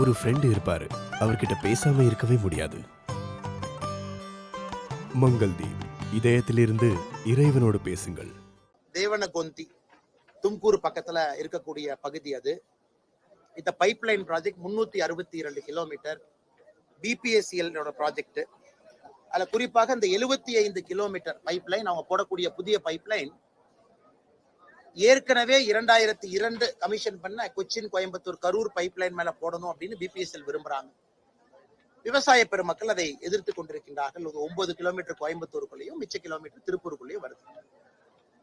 ஒரு ஃப்ரெண்ட் இருப்பாரு, அவர்கிட்ட பேசாம இருக்கவே முடியாது. மங்கள்தீப், இதயத்திலிருந்து இறைவனோடு பேசுங்கள். தேவனகொந்தி தும்கூர் பக்கத்துல இருக்கக்கூடிய பகுதி அது. இந்த பைப்லைன் ப்ராஜெக்ட் 362 கிலோமீட்டர் பிபிஎஸ்சிஎல் ப்ராஜெக்ட். அதுல குறிப்பாக இந்த 75 கிலோமீட்டர் பைப்லைன் அவங்க போடக்கூடிய புதிய பைப்லைன் ஏற்கனவே 2002 கமிஷன் பண்ண கொச்சின் கோயம்புத்தூர் கரூர் பைப்லைன் மேல போடணும் அப்படின்னு பிபிஎஸ்எல் விரும்புறாங்க. விவசாய பெருமக்கள் அதை எதிர்த்து கொண்டிருக்கின்றார்கள். 9 கிலோமீட்டர் கோயம்புத்தூருக்குள்ளேயும் மிச்ச கிலோமீட்டர் திருப்பூருக்குள்ளேயும் வருது.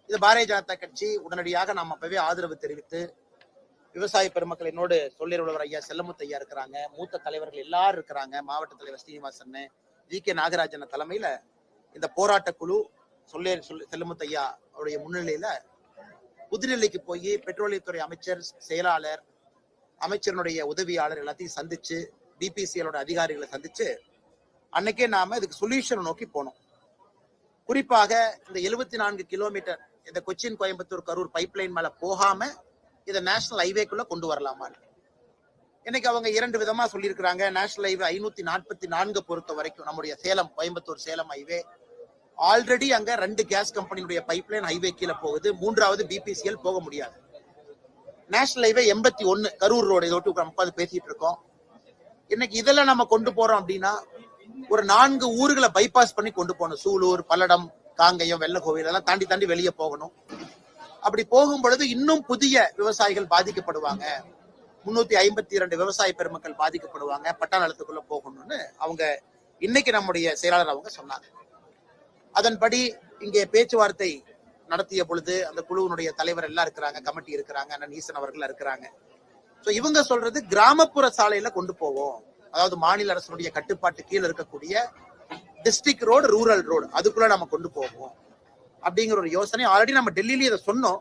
இது பாரதிய ஜனதா கட்சி உடனடியாக நாம் அப்பவே ஆதரவு தெரிவித்து விவசாய பெருமக்கள் என்னோடு சொல்லியர் ஐயா செல்லமுத்து ஐயா இருக்கிறாங்க, மூத்த தலைவர்கள் எல்லாரும் இருக்கிறாங்க, மாவட்ட தலைவர் ஸ்ரீனிவாசன், ஜி.கே. நாகராஜன் தலைமையில இந்த போராட்ட குழு சொல்லியர் செல்லமுத்து ஐயா அவருடைய முன்னிலையில புதுடெல்லிக்கு போய் பெட்ரோலியத்துறை அமைச்சர், செயலாளர், அமைச்சருடைய உதவியாளர் எல்லாத்தையும் சந்திச்சு பிபிசிஎலோட அதிகாரிகளை சந்திச்சு அன்னைக்கே நாம இதுக்கு சொல்யூஷன் நோக்கி போனோம். குறிப்பாக இந்த 74 கிலோமீட்டர் இந்த கொச்சின் கோயம்புத்தூர் கரூர் பைப்லைன் மேல போகாம இதை நேஷனல் ஹைவேக்குள்ள கொண்டு வரலாமா. இன்னைக்கு அவங்க 2 விதமா சொல்லியிருக்கிறாங்க. நேஷனல் ஹைவே 544 பொறுத்த வரைக்கும் நம்முடைய சேலம் கோயம்புத்தூர் சேலம் ஹைவே ஆல்ரெடி அங்க 2 கேஸ் கம்பெனியுடைய பைப்லைன் ஹைவே கீழே போகுது. 3வது பிபிசிஎல் போக முடியாது. நேஷனல் ஹைவே 81 கரூர் ரோடு இதோட்டு நம்ம பேசிட்டு இருக்கோம். இன்னைக்கு இதெல்லாம் நம்ம கொண்டு போறோம் அப்படின்னா ஒரு 4 ஊர்களை பைபாஸ் பண்ணி கொண்டு போகணும். சூலூர், பல்லடம், காங்கயம், வெள்ளக்கோவில் எல்லாம் தாண்டி தாண்டி வெளியே போகணும். அப்படி போகும் பொழுது இன்னும் புதிய விவசாயிகள் பாதிக்கப்படுவாங்க. 352 விவசாய பெருமக்கள் பாதிக்கப்படுவாங்க. பட்டா நிலத்துக்குள்ள போகணும்னு அவங்க இன்னைக்கு நம்முடைய செயலாளர் அவங்க சொன்னாங்க. அதன்படி இங்கே பேச்சுவார்த்தை நடத்திய பொழுது அந்த குழுவினுடைய தலைவர் எல்லாம் இருக்கிறாங்க, கமிட்டி இருக்கிறாங்க, அண்ணன் ஈசன் அவர்கள் இருக்கிறாங்க. சோ இவங்க சொல்றது கிராமப்புற சாலையில கொண்டு போவோம், அதாவது மாநில அரசுடைய கட்டுப்பாட்டு கீழே இருக்கக்கூடிய டிஸ்ட்ரிக்ட் ரோடு, ரூரல் ரோடு அதுக்குள்ள நம்ம கொண்டு போவோம் அப்படிங்கிற ஒரு யோசனை. ஆல்ரெடி நம்ம டெல்லியில இதை சொன்னோம்.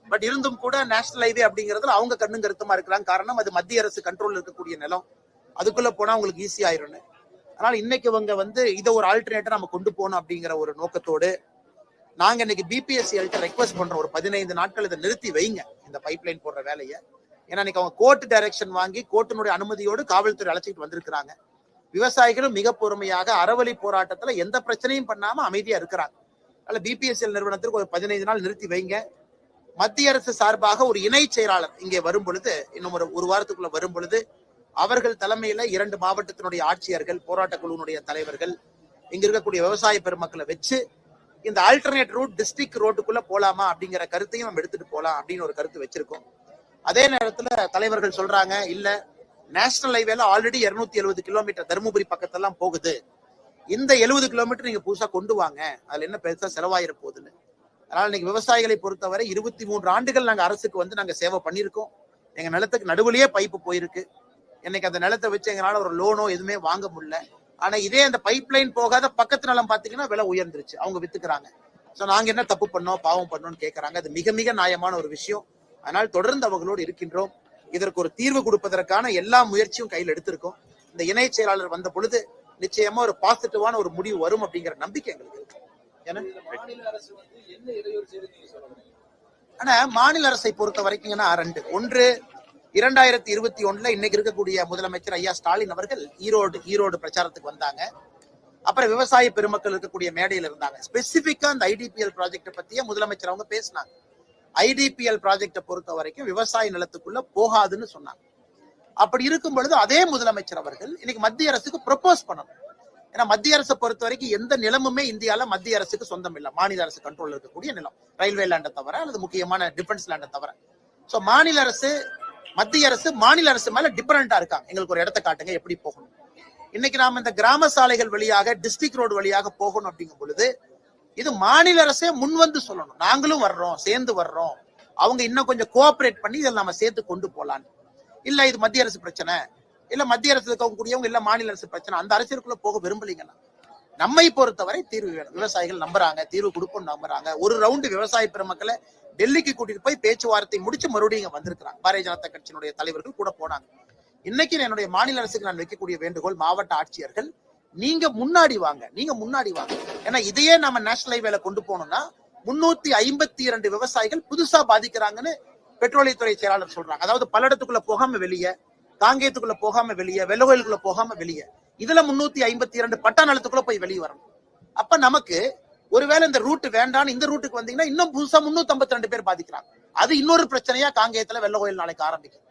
பட் இருந்தும் கூட நேஷனல் ஹைவே அப்படிங்கிறதுல அவங்க கண்ணும் கருத்துமா இருக்கிறாங்க. காரணம் அது மத்திய அரசு கண்ட்ரோல் இருக்கக்கூடிய நிலம், அதுக்குள்ள போனா உங்களுக்கு ஈஸி ஆயிரும். அதனால இன்னைக்கு இவங்க இதை ஒரு ஆல்டர்னேட்டா நம்ம கொண்டு போகணும் அப்படிங்கிற ஒரு நோக்கத்தோடு நாங்க இன்னைக்கு பிபிஎஸ்சிஎல்ட்ட ரெக்வஸ்ட் பண்றோம், ஒரு 15 நாட்கள் இதை நிறுத்தி வைங்க இந்த பைப்லைன் போடுற வேலையை. ஏன்னா இன்னைக்கு அவங்க கோர்ட் டைரக்ஷன் வாங்கி கோர்ட்டினுடைய அனுமதியோடு காவல்துறை அழைச்சிட்டு வந்திருக்கிறாங்க. விவசாயிகளும் மிக பொறுமையாக அறவழி போராட்டத்துல எந்த பிரச்சனையும் பண்ணாம அமைதியா இருக்கிறாங்க. அதனால பிபிஎஸ்சிஎல் நிறுவனத்திற்கு ஒரு 15 நாள் நிறுத்தி வைங்க. மத்திய அரசு சார்பாக ஒரு இணை செயலாளர் இங்கே வரும் பொழுது, இன்னும் ஒரு வாரத்துக்குள்ள வரும் பொழுது அவர்கள் தலைமையில 2 மாவட்டத்தினுடைய ஆட்சியர்கள், போராட்ட குழுவினுடைய தலைவர்கள், இங்க இருக்கக்கூடிய விவசாய பெருமக்களை வச்சு இந்த ஆல்டர்னேட் ரூட் டிஸ்ட்ரிக்ட் ரோட்டுக்குள்ள போலாமா அப்படிங்கிற கருத்தையும் நம்ம எடுத்துட்டு போலாம் அப்படின்னு ஒரு கருத்து வச்சிருக்கோம். அதே நேரத்துல தலைவர்கள் சொல்றாங்க, இல்ல நேஷனல் ஹைவேல ஆல்ரெடி 270 கிலோமீட்டர் தருமபுரி பக்கத்தெல்லாம் போகுது, இந்த 70 கிலோமீட்டர் நீங்க புதுசா கொண்டு வாங்க, அதுல என்ன பெருசா செலவாயிர போகுதுன்னு. அதனால இன்னைக்கு விவசாயிகளை பொறுத்தவரை 23 ஆண்டுகள் நாங்க அரசுக்கு நாங்க சேவை பண்ணியிருக்கோம். எங்க நிலத்துக்கு நடுவுலயே பைப்பு போயிருக்கு. இன்னைக்கு அந்த நிலத்தை வச்சு எங்களால ஒரு லோனோ எதுவுமே வாங்க முடியல. ஆனா இதே அந்த பைப்லைன் போகாத பக்கத்து நிலம் பாத்தீங்கன்னா விலை உயர்ந்துருச்சு, அவங்க வித்துக்கிறாங்க. சோ நாங்க என்ன தப்பு பண்ணோம், பாவம் பண்ணோம்னு கேட்கறாங்க. அது மிக மிக நியாயமான ஒரு விஷயம். அதனால் தொடர்ந்து அவர்களோடு இருக்கின்றோம். இதற்கு ஒரு தீர்வு கொடுப்பதற்கான எல்லா முயற்சியும் கையில் எடுத்திருக்கோம். இந்த இணை செயலாளர் வந்த பொழுது நிச்சயமா ஒரு பாசிட்டிவான ஒரு முடிவு வரும் அப்படிங்கிற நம்பிக்கை எங்களுக்கு இருக்கு. ஆனா மாநில அரசை பொறுத்த வரைக்கும் 2 ஒன்று 2021 இன்னைக்கு இருக்கக்கூடிய முதலமைச்சர் ஐயா ஸ்டாலின் அவர்கள் ஈரோடு பிரச்சாரத்துக்கு வந்தாங்க. அப்புறம் விவசாய பெருமக்கள் இருக்கக்கூடிய மேடையில் இருந்தாங்க. ஸ்பெசிபிக்கா அந்த ஐடிபிஎல் ப்ராஜெக்ட் பத்தியே முதலமைச்சர் அவங்க பேசினாங்க. ஐடிபிஎல் ப்ராஜெக்டை பொறுத்த வரைக்கும் விவசாய நிலத்துக்குள்ள போகாதுன்னு சொன்னாங்க. அப்படி இருக்கும் பொழுது அதே முதலமைச்சர் அவர்கள் இன்னைக்கு மத்திய அரசுக்கு ப்ரொபோஸ் பண்ணணும். ஏன்னா மத்திய அரசை பொறுத்த வரைக்கும் எந்த நிலமுமே இந்தியால மத்திய அரசுக்கு சொந்தம் இல்லை. மாநில அரசு கண்ட்ரோல் இருக்கக்கூடிய நிலம், ரயில்வே லேண்டை தவிர அல்லது முக்கியமான டிஃபென்ஸ் லேண்டை தவிர. சோ மாநில அரசு, மத்திய அரசு மாநில அரசு மேல டிஃபரெண்டா இருக்காங்க. எங்களுக்கு ஒரு இடத்தை காட்டுங்க, எப்படி போகணும். இன்னைக்கு நாம இந்த கிராம சாலைகள் வழியாக டிஸ்ட்ரிக்ட் ரோடு வழியாக போகணும் அப்படிங்கும் பொழுது இது மாநில அரசே முன் வந்து சொல்லணும், நாங்களும் வர்றோம், சேர்ந்து வர்றோம், அவங்க இன்னும் கொஞ்சம் கோஆபரேட் பண்ணி இதில் நம்ம சேர்த்து கொண்டு போலான்னு. இல்ல இது மத்திய அரசு பிரச்சனை, இல்ல மத்திய அரசு இருக்கக்கூடியவங்க இல்ல மாநில அரசு பிரச்சனை, அந்த அரசியலுக்குள்ள போக விரும்பலீங்கன்னா நம்மை பொறுத்தவரை தீர்வு வேணும். விவசாயிகள் நம்புறாங்க, தீர்வு கொடுப்போம் நம்புறாங்க. ஒரு ரவுண்டு விவசாய பெருமக்களை டெல்லிக்கு கூட்டிட்டு போய் பேச்சுவார்த்தை முடிச்சு மறுபடியும் இங்க வந்திருக்கிறாங்க. பாரதிய ஜனதா கட்சியினுடைய தலைவர்கள் கூட போனாங்க. இன்னைக்கு என்னுடைய மாநில அரசுக்கு நான் வைக்கக்கூடிய வேண்டுகோள், மாவட்ட ஆட்சியர்கள் நீங்க முன்னாடி வாங்க. ஏன்னா இதையே நம்ம நேஷனல் ஹைவேல கொண்டு போனோம்னா 352 விவசாயிகள் புதுசா பாதிக்கிறாங்கன்னு பெட்ரோலியத்துறை செயலாளர் சொல்றாங்க. அதாவது பல்லடத்துக்குள்ள போகாம வெளியே, காங்கேயத்துக்குள்ள போகாம வெளியே, வெள்ளகோயிலுக்குள்ள போகாம வெளியே, இதுல 352 பட்டா நிலத்துக்குள்ள போய் வெளியே வரணும். அப்ப நமக்கு ஒருவேளை இந்த ரூட் வேண்டான்னு இந்த ரூட்டுக்கு வந்தீங்கன்னா இன்னும் புதுசா 352 பேர் பாதிக்கிறாங்க. அது இன்னொரு பிரச்சனையா காங்கேயத்துல வெள்ளகோயில் நாளைக்கு ஆரம்பிக்கும்.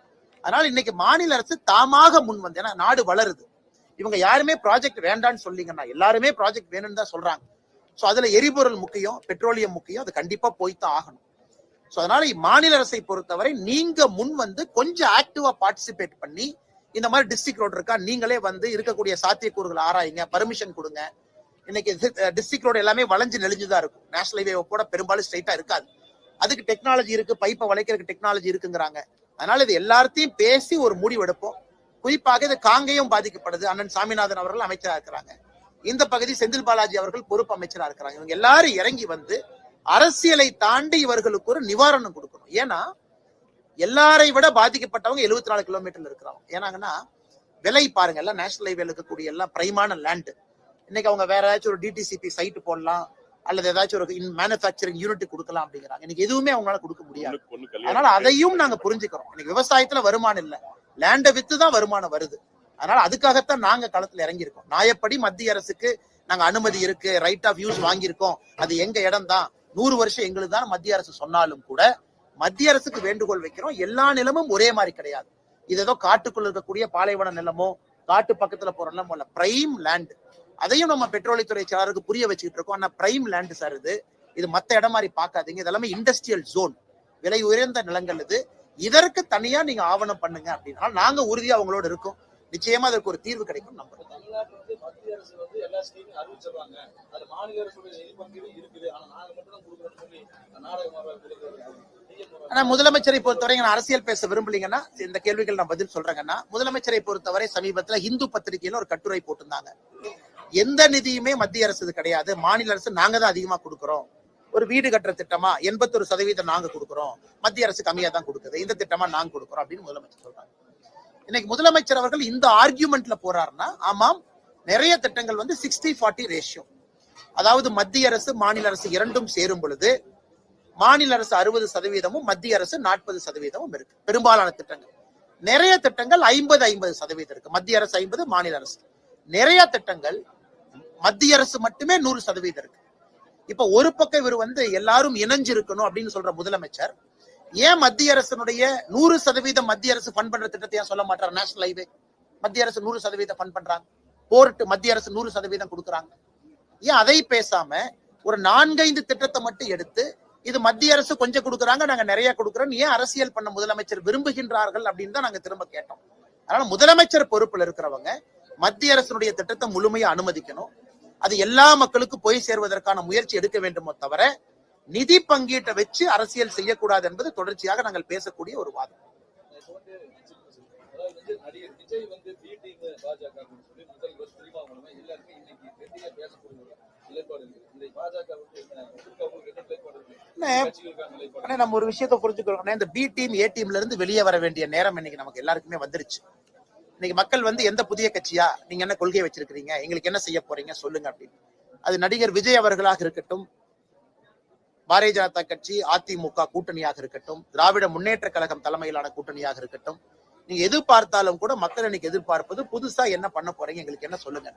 அதனால இன்னைக்கு மாநில அரசு தாமாக முன் வந்து, ஏன்னா நாடு வளருது, இவங்க யாருமே ப்ராஜெக்ட் வேண்டான்னு சொல்லீங்கன்னா எல்லாருமே ப்ராஜெக்ட் வேணும்னு தான் சொல்றாங்க. சோ அதுல எரிபொருள் முக்கியம், பெட்ரோலியம் முக்கியம், அது கண்டிப்பா போய்தான் ஆகணும். சோ அதனால மாநில அரசை பொறுத்தவரை நீங்க முன் வந்து கொஞ்சம் ஆக்டிவா பார்ட்டிசிபேட் பண்ணி இந்த மாதிரி டிஸ்ட்ரிக்ட் ரோடு இருக்கா, நீங்களே வந்து இருக்கக்கூடிய சாத்தியக்கூறுகளை ஆராயுங்க, பர்மிஷன் கொடுங்க. இன்னைக்கு டிஸ்ட்ரிக்ட் ரோடு எல்லாமே வளைஞ்சு நெளிஞ்சுதான் இருக்கும். நேஷனல் ஹைவே கூட பெரும்பாலும் ஸ்ட்ரைட்டா இருக்காது. அதுக்கு டெக்னாலஜி இருக்கு, பைப்பை வளைக்கிறதுக்கு டெக்னாலஜி இருக்குங்கிறாங்க. அதனால இது எல்லாத்தையும் பேசி ஒரு முடிவு எடுப்போம். குறிப்பாக இது காங்கேயம் பாதிக்கப்படுது. அண்ணன் சாமிநாதன் அவர்கள் அமைச்சரா இருக்கிறாங்க. இந்த பகுதி செந்தில் பாலாஜி அவர்கள் பொறுப்பு அமைச்சரா இருக்கிறாங்க. இவங்க எல்லாரும் இறங்கி வந்து அரசியலை தாண்டி இவர்களுக்கு ஒரு நிவாரணம் கொடுக்கணும். ஏன்னா எல்லாரை விட பாதிக்கப்பட்டவங்க 74 கிலோமீட்டர்ல இருக்கிறாங்க. ஏன்னாங்கன்னா விலை பாருங்க, எல்லாம் நேஷனல் ஹைவேல இருக்கக்கூடிய எல்லாம் பிரைமான லேண்ட். இன்னைக்கு அவங்க வேற ஏதாச்சும் ஒரு டிடிசிபி சைட் போடலாம், அல்லது ஏதாச்சும் ஒரு மேனுபேக்சரிங் யூனிட் கொடுக்கலாம் அப்படிங்கிறாங்க. இன்னைக்கு எதுவுமே அவங்களால கொடுக்க முடியாது. அதனால அதையும் நாங்க புரிஞ்சுக்கிறோம். இன்னைக்கு விவசாயத்துல வருமானம் இல்ல, லேண்டை வித்து தான் வருமானம் வருது. அதனால அதுக்காகத்தான் நாங்க களத்துல இறங்கி இருக்கோம். நியாயப்படி மத்திய அரசுக்கு நாங்க அனுமதி இருக்கு, ரைட் ஆஃப் யூஸ் வாங்கியிருக்கோம், அது எங்க இடம் தான், 100 வருஷம் எங்களுக்கு தான் மத்திய அரசு சொன்னாலும் கூட மத்திய அரசுக்கு வேண்டுகோள் வைக்கிறோம். எல்லா நிலமும் ஒரே மாதிரி கிடையாது. இது ஏதோ காட்டுக்குள்ள இருக்கக்கூடிய பாலைவன நிலமோ காட்டு பக்கத்துல போற நிலமோ இல்ல, பிரைம் லேண்ட். அதையும் நம்ம பெட்ரோலியத்துறை செயலருக்கு புரிய வச்சுக்கிட்டு இருக்கோம். ஆனா பிரைம் லேண்ட் சார், இது மத்த இடம் மாதிரி பார்க்காதீங்க, இதெல்லாமே இண்டஸ்ட்ரியல் ஜோன், விலை உயர்ந்த நிலங்கள். இதற்கு தனியா நீங்க ஆவணம் பண்ணுங்க அப்படின்னா நாங்க உறுதியா அவங்களோட இருக்கோம். நிச்சயமா அதற்கு ஒரு தீர்வு கிடைக்கும் நம்புறோம். மத்திய அரசு வந்து எல்லா ஸ்கீமும் அறிவிச்சிருவாங்க, அது மாநில அரசுடைய பங்கு இருக்குது, ஆனா நாங்க மட்டும் தான் கொடுக்கணும்னு சொல்லி ஆனா முதலமைச்சரை பொறுத்தவரை நான் அரசியல் பேச விரும்பலீங்கன்னா இந்த கேள்விகள் நான் பதில் சொல்றேங்கன்னா, முதலமைச்சரை பொறுத்தவரை சமீபத்துல இந்து பத்திரிகையில ஒரு கட்டுரை போட்டிருந்தாங்க. எந்த நிதியுமே மத்திய அரசு கிடையாது, மாநில அரசு நாங்க தான் அதிகமா கொடுக்கிறோம். ஒரு வீடு கட்டுற திட்டமா 81% நாங்க கொடுக்கிறோம், மத்திய அரசு கம்மியா தான் கொடுக்குது, இந்த திட்டமா நாங்க கொடுக்கிறோம் அப்படின்னு முதலமைச்சர் சொல்றாங்க. இன்னைக்கு முதலமைச்சர் அவர்கள் இந்த ஆர்கியூமெண்ட்ல போறாருன்னா, ஆமாம் நிறைய திட்டங்கள் வந்து 60-40 ரேஷியோ, அதாவது மத்திய அரசு மாநில அரசு இரண்டும் சேரும் பொழுது மாநில அரசு 60%, மத்திய அரசு 40% இருக்கு. பெரும்பாலான திட்டங்கள், நிறைய திட்டங்கள் 50-50% இருக்கு. மத்திய அரசு 50, மாநில அரசு. நிறைய திட்டங்கள் மத்திய அரசு மட்டுமே 100% இருக்கு. இப்ப ஒரு பக்கம் இவர் வந்து எல்லாரும் இணைஞ்சு இருக்கணும் அப்படின்னு சொல்ற முதலமைச்சர் ஏன் மத்திய அரசனுடைய 100% மத்திய அரசு ஃபண்ட் பண்ற திட்டத்தை ஏன் சொல்ல மாட்டார்? நேஷனல் ஹைவே மத்திய அரசு 100% ஃபண்ட் பண்றாங்க, போர்ட் மத்திய அரசு 100% கொடுக்குறாங்க. ஏன் அதை பேசாம ஒரு 4-5 திட்டத்தை மட்டும் எடுத்து இது மத்திய அரசு கொஞ்சம் கொடுக்குறாங்க, நாங்க நிறைய கொடுக்குறோம், ஏன் அரசியல் பண்ண முதலமைச்சர் விரும்புகின்றார்கள் அப்படின்னு தான் நாங்க திரும்ப கேட்டோம். அதனால முதலமைச்சர் பொறுப்புல இருக்கிறவங்க மத்திய அரசுடைய திட்டத்தை முழுமையா அனுமதிக்கணும். அது எல்லா மக்களுக்கும் போய் சேர்வதற்கான முயற்சி எடுக்க வேண்டுமோ தவிர நிதி பங்கீட்டை வச்சு அரசியல் செய்யக்கூடாது என்பது தொடர்ச்சியாக நாங்கள் பேசக்கூடிய ஒரு வாதம். நம்ம ஒரு விஷயத்தை புரிஞ்சுக்கணும், இந்த பி டீம் ஏ டீம்ல இருந்து வெளியே வர வேண்டிய நேரம் இன்னைக்கு நமக்கு எல்லாருக்குமே வந்துருச்சு. இன்னைக்கு மக்கள் வந்து எந்த புதிய கட்சியா, நீங்க என்ன கொள்கை வச்சிருக்கீங்க, எங்களுக்கு என்ன செய்ய போறீங்க சொல்லுங்க அப்படின்னு. அது நடிகர் விஜய் அவர்களாக இருக்கட்டும், பாரதிய ஜனதா கட்சி அதிமுக கூட்டணியாக இருக்கட்டும், திராவிட முன்னேற்ற கழகம் தலைமையிலான கூட்டணியாக இருக்கட்டும், நீங்க எது பார்த்தாலும் கூட மக்கள் இன்னைக்கு எதிர்பார்ப்பது புதுசா என்ன பண்ண போறீங்க, எங்களுக்கு என்ன சொல்லுங்க.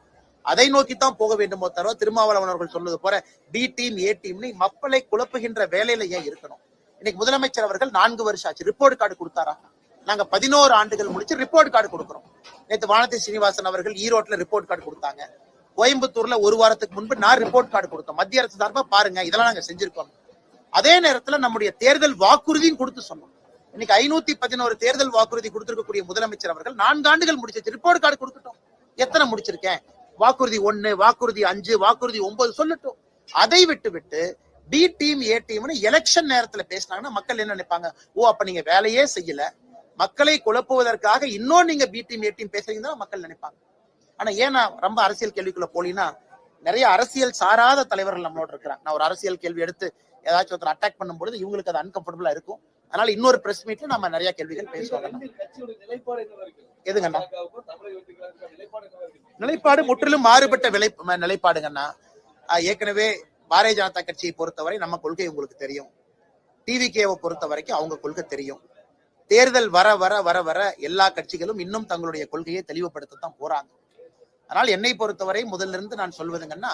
அதை நோக்கித்தான் போக வேண்டுமோ தவிர திருமாவளவன் அவர்கள் சொல்வது போற பி டீம் ஏ டீம் மக்களை குழப்புகின்ற வேலையில ஏன் இருக்கணும்? இன்னைக்கு முதலமைச்சர் அவர்கள் 4 வருஷம் ஆச்சு, ரிப்போர்ட் கார்டு கொடுத்தாரா? நாங்க 11 ஆண்டுகள் முடிச்சு ரிப்போர்ட் கார்டு கொடுக்கிறோம். நேற்று வானதி சீனிவாசன் அவர்கள் ஈரோட்ல ரிப்போர்ட் கார்டு கொடுத்தாங்க. கோயம்புத்தூர்ல ஒரு வாரத்துக்கு முன்பு நான் ரிப்போர்ட் கார்டு கொடுத்தோம். மத்திய அரசு சார்பா பாருங்க இதெல்லாம் நாங்க செஞ்சிருக்கோம். அதே நேரத்துல நம்முடைய தேர்தல் வாக்குறுதியும் கொடுத்து சொன்னோம். இன்னைக்கு 511 தேர்தல் வாக்குறுதி கொடுத்திருக்கக்கூடிய முதலமைச்சர் அவர்கள் 4 ஆண்டுகள் முடிச்சிருச்சு, ரிப்போர்ட் கார்டு கொடுக்கட்டும். எத்தனை முடிச்சிருக்கேன், வாக்குறுதி 1, வாக்குறுதி 5, வாக்குறுதி 9 சொல்லட்டும். அதை விட்டு பி டீம் ஏ டீம்னு எலெக்ஷன் நேரத்துல பேசினாங்கன்னா மக்கள் என்ன நினைப்பாங்க? ஓ அப்ப நீங்க வேலையே செய்யல, மக்களை குழப்புவதற்காக இன்னும் நீங்க பி டீம் ஏ டீம் பேசுறீங்கன்னா மக்கள் நினைப்பாங்க. ஆனா ஏன்னா ரொம்ப அரசியல் கேள்விக்குள்ள போலீங்கன்னா நிறைய அரசியல் சாராத தலைவர்கள் நம்மளோட இருக்கிறாங்க. நான் ஒரு அரசியல் கேள்வி எடுத்து ஏதாச்சும் ஒருத்தர் அட்டாக் பண்ணும்போது இவங்களுக்கு அது அன்கம்ஃபர்டபுளா இருக்கும். அதனால இன்னொரு பிரஸ் மீட்ல நம்ம நிறைய கேள்விகள் பேசுவாங்க. எதுங்கண்ணா நிலைப்பாடு முற்றிலும் மாறுபட்ட நிலைப்பாடுங்கண்ணா. ஏற்கனவே பாரதிய ஜனதா கட்சியை பொறுத்தவரை நம்ம கொள்கை உங்களுக்கு தெரியும், டிவிகேவை பொறுத்த வரைக்கும் அவங்க கொள்கை தெரியும், தேர்தல் வர வர வர வர எல்லா கட்சிகளும் இன்னும் தங்களுடைய கொள்கையை தெளிவுபடுத்தத்தான் போறாங்க. அதனால் என்னை பொறுத்தவரை முதல்ல இருந்து நான் சொல்வதுங்கன்னா,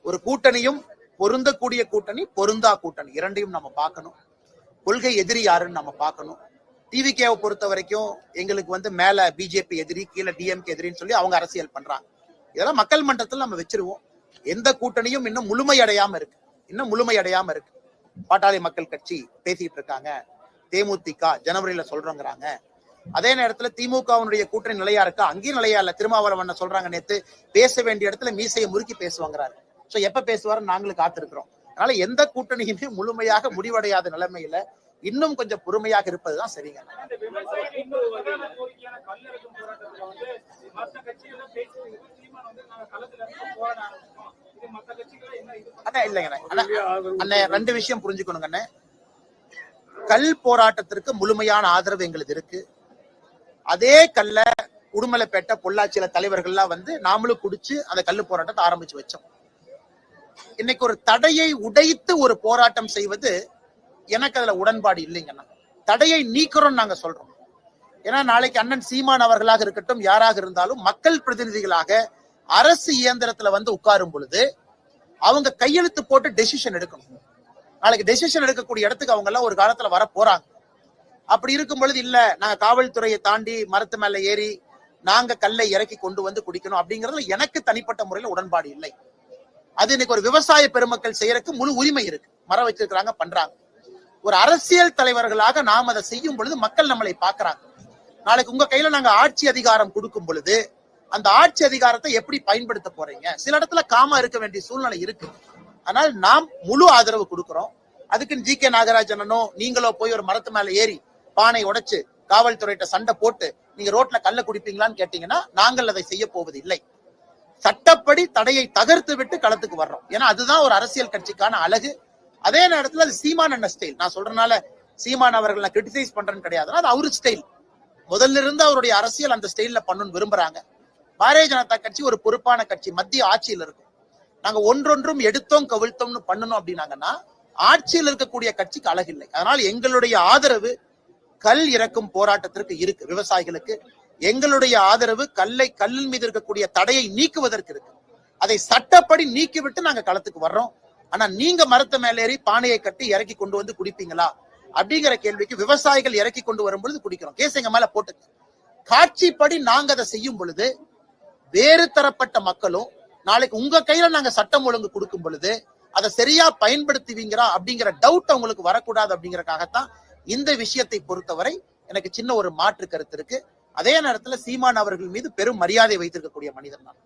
ஒரு கூட்டணியும் பொருந்தக்கூடிய கூட்டணி, பொருந்தா கூட்டணி இரண்டையும் நம்ம பார்க்கணும். கொள்கை எதிரி யாருன்னு நம்ம பார்க்கணும். டிவிகேவை பொறுத்த வரைக்கும் எங்களுக்கு மேல பிஜேபி எதிரி, கீழே டிஎம்கே எதிரின்னு சொல்லி அவங்க அரசியல் பண்றாங்க. இதெல்லாம் மக்கள் மன்றத்தில் நம்ம வச்சிருவோம். எந்த கூட்டணியும் இன்னும் முழுமையடையாம இருக்கு. பாட்டாளி மக்கள் கட்சி பேசிட்டு இருக்காங்க, தேமுதிக ஜனவரியில சொல்றோங்கிறாங்க. அதே நேரத்துல திமுகவுடைய கூட்டணி நிலையா இருக்கா? அங்கேயும் நிலையா இல்ல. திருமாவளவன் சொல்றாங்க, நேத்து பேச வேண்டிய இடத்துல மீசையை முறுக்கி பேசுவாங்கிறாரு. சோ எப்ப பேசுவாருன்னு நாங்களும் காத்திருக்கிறோம். அதனால எந்த கூட்டணியுமே முழுமையாக முடிவடையாத நிலைமையில இன்னும் கொஞ்சம் பொறுமையாக இருப்பதுதான் சரிங்க. இல்லைங்க, ரெண்டு விஷயம் புரிஞ்சுக்கணுங்க. கல் போராட்டத்திற்கு முழுமையான ஆதரவு எங்களுக்கு இருக்கு. அதே கல்ல உடுமலைப்பேட்டை, பொள்ளாச்சியில தலைவர்கள்லாம் நாமளும் குடிச்சு அந்த கல்லு போராட்டத்தை ஆரம்பிச்சு வச்சோம். இன்னைக்கு ஒரு தடையை உடைத்து ஒரு போராட்டம் செய்வது எனக்கு அதுல உடன்பாடு இல்லைங்கன்னா, தடையை நீக்கிறோம் நாங்க சொல்றோம். ஏன்னா நாளைக்கு அண்ணன் சீமான் அவர்களாக இருக்கட்டும், யாராக இருந்தாலும் மக்கள் பிரதிநிதிகளாக அரசு இயந்திரத்துல உட்காரும் பொழுது அவங்க கையெழுத்து போட்டு டெசிஷன் எடுக்கணும். நாளைக்கு டெசிஷன் எடுக்கக்கூடிய இடத்துக்கு அவங்க எல்லாம் ஒரு காலத்துல வர போறாங்க. அப்படி இருக்கும் பொழுது இல்ல, நாங்க காவல்துறையை தாண்டி மரத்து மேல ஏறி நாங்க கல்லை இறக்கி கொண்டு குடிக்கணும் அப்படிங்கறதுல எனக்கு தனிப்பட்ட முறையில உடன்பாடு இல்லை. அது இன்னைக்கு ஒரு விவசாய பெருமக்கள் செய்யறதுக்கு முழு உரிமை இருக்கு. மரம் வச்சிருக்கிறாங்க, பண்றாங்க. ஒரு அரசியல் தலைவர்களாக நாம் அதை செய்யும் பொழுது மக்கள் நம்மளை பாக்குறாங்க. நாளைக்கு உங்க கையில நாங்க ஆட்சி அதிகாரம் கொடுக்கும் பொழுது அந்த ஆட்சி அதிகாரத்தை எப்படி பயன்படுத்த போறீங்க? சில இடத்துல காமா இருக்க வேண்டிய சூழ்நிலை இருக்கு. ஆனால் நாம் முழு ஆதரவு கொடுக்கிறோம். அதுக்கு ஜி.கே. நாகராஜனோ நீங்களோ போய் ஒரு மரத்து மேல ஏறி பானை உடைச்சு காவல்துறையிட்ட சண்டை போட்டு நீங்க ரோட்ல கல்ல குடிப்பீங்களான்னு கேட்டீங்கன்னா நாங்கள் அதை செய்ய போவது இல்லை. சட்டப்படி தடையை தகர்த்து விட்டு களத்துக்கு வர்றோம். ஏன்னா அதுதான் ஒரு அரசியல் கட்சிக்கான அழகு. அதே நேரத்துல அது சீமான் அண்ணன் ஸ்டைல். நான் சொல்றதுனால சீமான் அவர்கள் நான் கிரிட்டிசைஸ் பண்றேன்னு கிடையாது. அது அவரு ஸ்டைல். முதல்ல இருந்து அவருடைய அரசியல் அந்த ஸ்டைல்ல பண்ணணும்னு விரும்புறாங்க. பாரதிய ஜனதா கட்சி ஒரு பொறுப்பான கட்சி, மத்திய ஆட்சியில் இருக்கும். நாங்க ஒன்றொன்றும் எடுத்தோம் கவிழ்த்தோம்னு பண்ணணும் அப்படின்னாங்கன்னா ஆட்சியில் இருக்கக்கூடிய கட்சிக்கு அழகில்லை. அதனால எங்களுடைய ஆதரவு கல் இறக்கும் போராட்டத்திற்கு இருக்கு. விவசாயிகளுக்கு எங்களுடைய ஆதரவு கல்லின் மீது இருக்கக்கூடிய தடையை நீக்குவதற்கு இருக்கு. அதை சட்டப்படி நீக்கிவிட்டு நாங்க களத்துக்கு வர்றோம். ஆனா நீங்க மரத்த மேல ஏறி பானையை கட்டி இறக்கி கொண்டு குடிப்பீங்களா அப்படிங்கிற கேள்விக்கு விவசாயிகள் இறக்கி கொண்டு வரும் பொழுது குடிக்கிறோம். கேஸ் எங்க மேல போட்டு காட்சிப்படி நாங்க அதை செய்யும் பொழுது வேறு தரப்பட்ட மக்களும் நாளைக்கு உங்க கையில நாங்க சட்டம் ஒழுங்கு கொடுக்கும் பொழுது அதை சரியா பயன்படுத்துவீங்களா அப்படிங்கிற டவுட் அவங்களுக்கு வரக்கூடாது அப்படிங்கறக்காகத்தான் இந்த விஷயத்தை பொறுத்தவரை எனக்கு சின்ன ஒரு மாற்று கருத்து இருக்கு. அதே நேரத்துல சீமான் அவர்கள் மீது பெரும் மரியாதை வைத்திருக்கக்கூடிய மனிதன் தான்.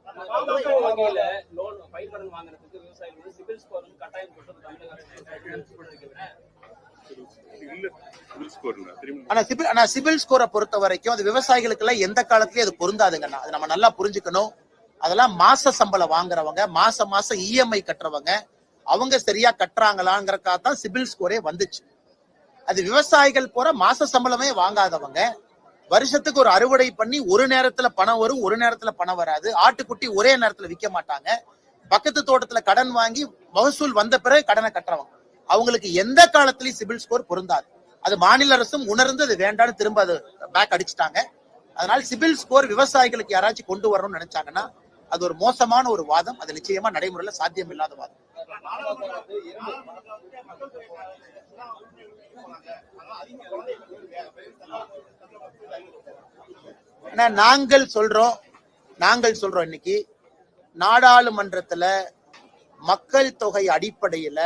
ஆனா சிபில் ஸ்கோரை பொறுத்த வரைக்கும் அது விவசாயிகளுக்கு எல்லாம் எந்த காலத்திலயும் அது பொருந்தாதுங்கண்ணா. அது நம்ம நல்லா புரிஞ்சுக்கணும். அதெல்லாம் மாச சம்பளம் வாங்குறவங்க, மாசம் இஎம்ஐ கட்டுறவங்க, அவங்க சரியா கட்டுறாங்களாங்கிறக்காகத்தான் சிபில் ஸ்கோரே வந்துச்சு. அது விவசாயிகள் போற மாச சம்பளமே வாங்காதவங்க, வருஷத்துக்கு ஒரு அறுவடை பண்ணி ஒரு நேரத்துல பணம் வரும், ஒரு நேரத்துல பணம் வராது, ஆட்டுக்குட்டி ஒரே நேரத்துல விற்க மாட்டாங்க, பக்கத்து தோட்டத்துல கடன் வாங்கி மகசூல் வந்த பிறகு கடனை கட்டுறவங்க, அவங்களுக்கு எந்த காலத்திலயும் சிபில் ஸ்கோர் பொருந்தாது. அது மாநில அரசும் உணர்ந்து அது வேண்டான்னு திரும்ப அது பேக் அடிச்சுட்டாங்க. அதனால சிபில் ஸ்கோர் விவசாயிகளுக்கு யாராச்சும் கொண்டு வரணும்னு நினைச்சாங்கன்னா அது ஒரு மோசமான ஒரு வாதம். அது நிச்சயமா நடைமுறையில சாத்தியம் இல்லாத வாதம். நாங்கள் சொல்றோம் இன்னைக்கு நாடாளுமன்றத்துல மக்கள் தொகை அடிப்படையில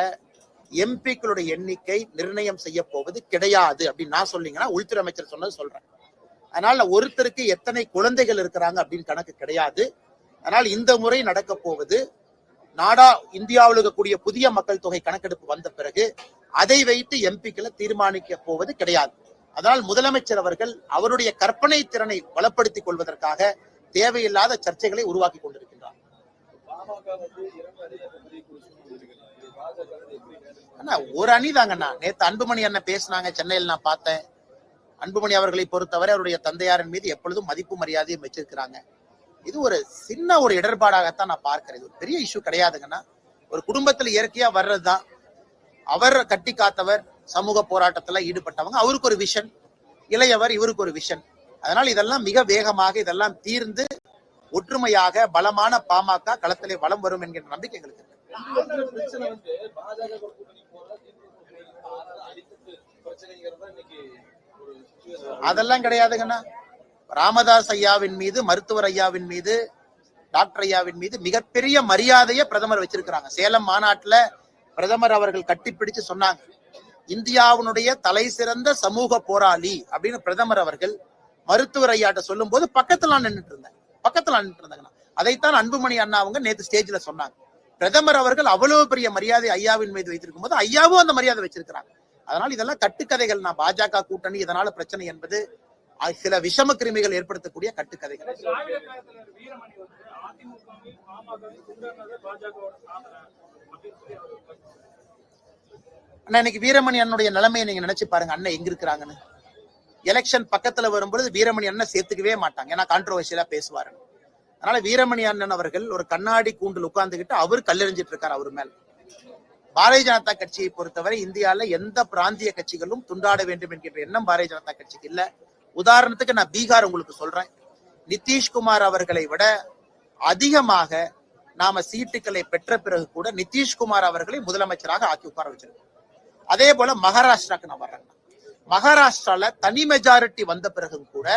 எம்பிக்களுடைய எண்ணிக்கை நிர்ணயம் செய்ய போவது கிடையாது அப்படின்னு நான் சொன்னீங்கன்னா உள்துறை அமைச்சர் சொன்னது சொல்றேன். அதனால ஒருத்தருக்கு எத்தனை குழந்தைகள் இருக்கிறாங்க அப்படின்னு கணக்கு கிடையாது. அதனால் இந்த முறை நடக்க போவது இந்தியாவில் இருக்கக்கூடிய புதிய மக்கள் தொகை கணக்கெடுப்பு வந்த பிறகு அதை வைத்து எம்பிக்களை தீர்மானிக்க போவது கிடையாது. அதனால் முதலமைச்சர் அவர்கள் அவருடைய கற்பனை திறனை வளப்படுத்திக் கொள்வதற்காக தேவையில்லாத சர்ச்சைகளை உருவாக்கி கொண்டிருக்கின்றார். ஒரு அணி தாங்கண்ணா. நேத்து அன்புமணி அண்ணன் பேசினாங்க சென்னையில், நான் பார்த்தேன். அன்புமணி அவர்களை பொறுத்தவரை அவருடைய தந்தையாரின் மீது எப்பொழுதும் மதிப்பு மரியாதையும் வச்சிருக்கிறாங்க. இது ஒரு சின்ன ஒரு இடர்பாடாகத்தான் நான் பார்க்கிறேன். இது ஒரு பெரிய இஷ்யூ கிடையாதுங்கன்னா, ஒரு குடும்பத்துல இயற்கையா வர்றதுதான். அவர் கட்டி காத்தவர், சமூக போராட்டத்துல ஈடுபட்டவங்க, அவருக்கு ஒரு விஷன், இளையவர், இவருக்கு ஒரு விஷன். அதனால் இதெல்லாம் மிக வேகமாக இதெல்லாம் தீர்ந்து ஒற்றுமையாக பலமான பாமக களத்திலே வலம் வரும் என்கிற நம்பிக்கை எங்களுக்கு இருக்கு. பிரச்சனை வந்து பாஜக கூட்டணி போல அடித்தட்டு பிரச்சனைங்கிறத இன்னைக்கு ஒரு situation. அதெல்லாம் கிடையாதுங்கண்ணா. ராமதாஸ் ஐயாவின் மீது, மருத்துவர் ஐயாவின் மீது, டாக்டர் ஐயாவின் மீது மிகப்பெரிய மரியாதையை பிரதமர் வச்சிருக்கிறாங்க. சேலம் மாநாட்டுல பிரதமர் அவர்கள் கட்டிப்பிடிச்சு சொன்னாங்க, இந்தியாவினுடைய தலை சிறந்த சமூக போராளி அப்படின்னு பிரதமர் அவர்கள் மருத்துவர் ஐயாட்ட சொல்லும் போது பக்கத்துல நின்றுட்டு இருந்தாங்க. அதைத்தான் அன்புமணி அண்ணா அவங்க நேத்து ஸ்டேஜ்ல சொன்னாங்க. பிரதமர் அவர்கள் அவ்வளவு பெரிய மரியாதை ஐயாவின் மீது வைத்திருக்கும் போது ஐயாவும் அந்த மரியாதை வச்சிருக்கிறாங்க. அதனால் இதெல்லாம் கட்டுக்கதைகள். நான் பாஜக கூட்டணி இதனால பிரச்சனை என்பது சில விஷம கிருமிகள் ஏற்படுத்தக்கூடிய கட்டுக்கதைகள். அண்ணா, இன்னைக்கு வீரமணி அண்ணனுடைய நிலைமையை நீங்க நினைச்சு பாருங்க. அண்ணன் எங்க இருக்கிறாங்கன்னு. எலெக்ஷன் பக்கத்துல வரும்பொழுது வீரமணி அண்ணன் சேர்த்துக்கவே மாட்டாங்க, ஏன்னா கான்ட்ரோவர்சியலா பேசுவாரு. அதனால வீரமணி அண்ணன் அவர்கள் ஒரு கண்ணாடி கூண்டில் உட்கார்ந்துகிட்டு அவர் கல்லெறிஞ்சிட்டு இருக்காரு அவர் மேல. பாரதிய ஜனதா கட்சியை பொறுத்தவரை இந்தியால எந்த பிராந்திய கட்சிகளும் துண்டாட வேண்டும் என்கிற எண்ணம் பாரதிய ஜனதா கட்சிக்கு இல்ல. உதாரணத்துக்கு நான் பீகார் உங்களுக்கு சொல்றேன். நிதிஷ்குமார் அவர்களை விட அதிகமாக நாம சீட்டுகளை பெற்ற பிறகு கூட நிதிஷ்குமார் அவர்களை முதலமைச்சராக ஆக்கி உட்கார வச்சிருக்கோம். அதே போல மகாராஷ்டிராக்கு நான் வர்றேன். மகாராஷ்டிரால தனி மெஜாரிட்டி வந்த பிறகு கூட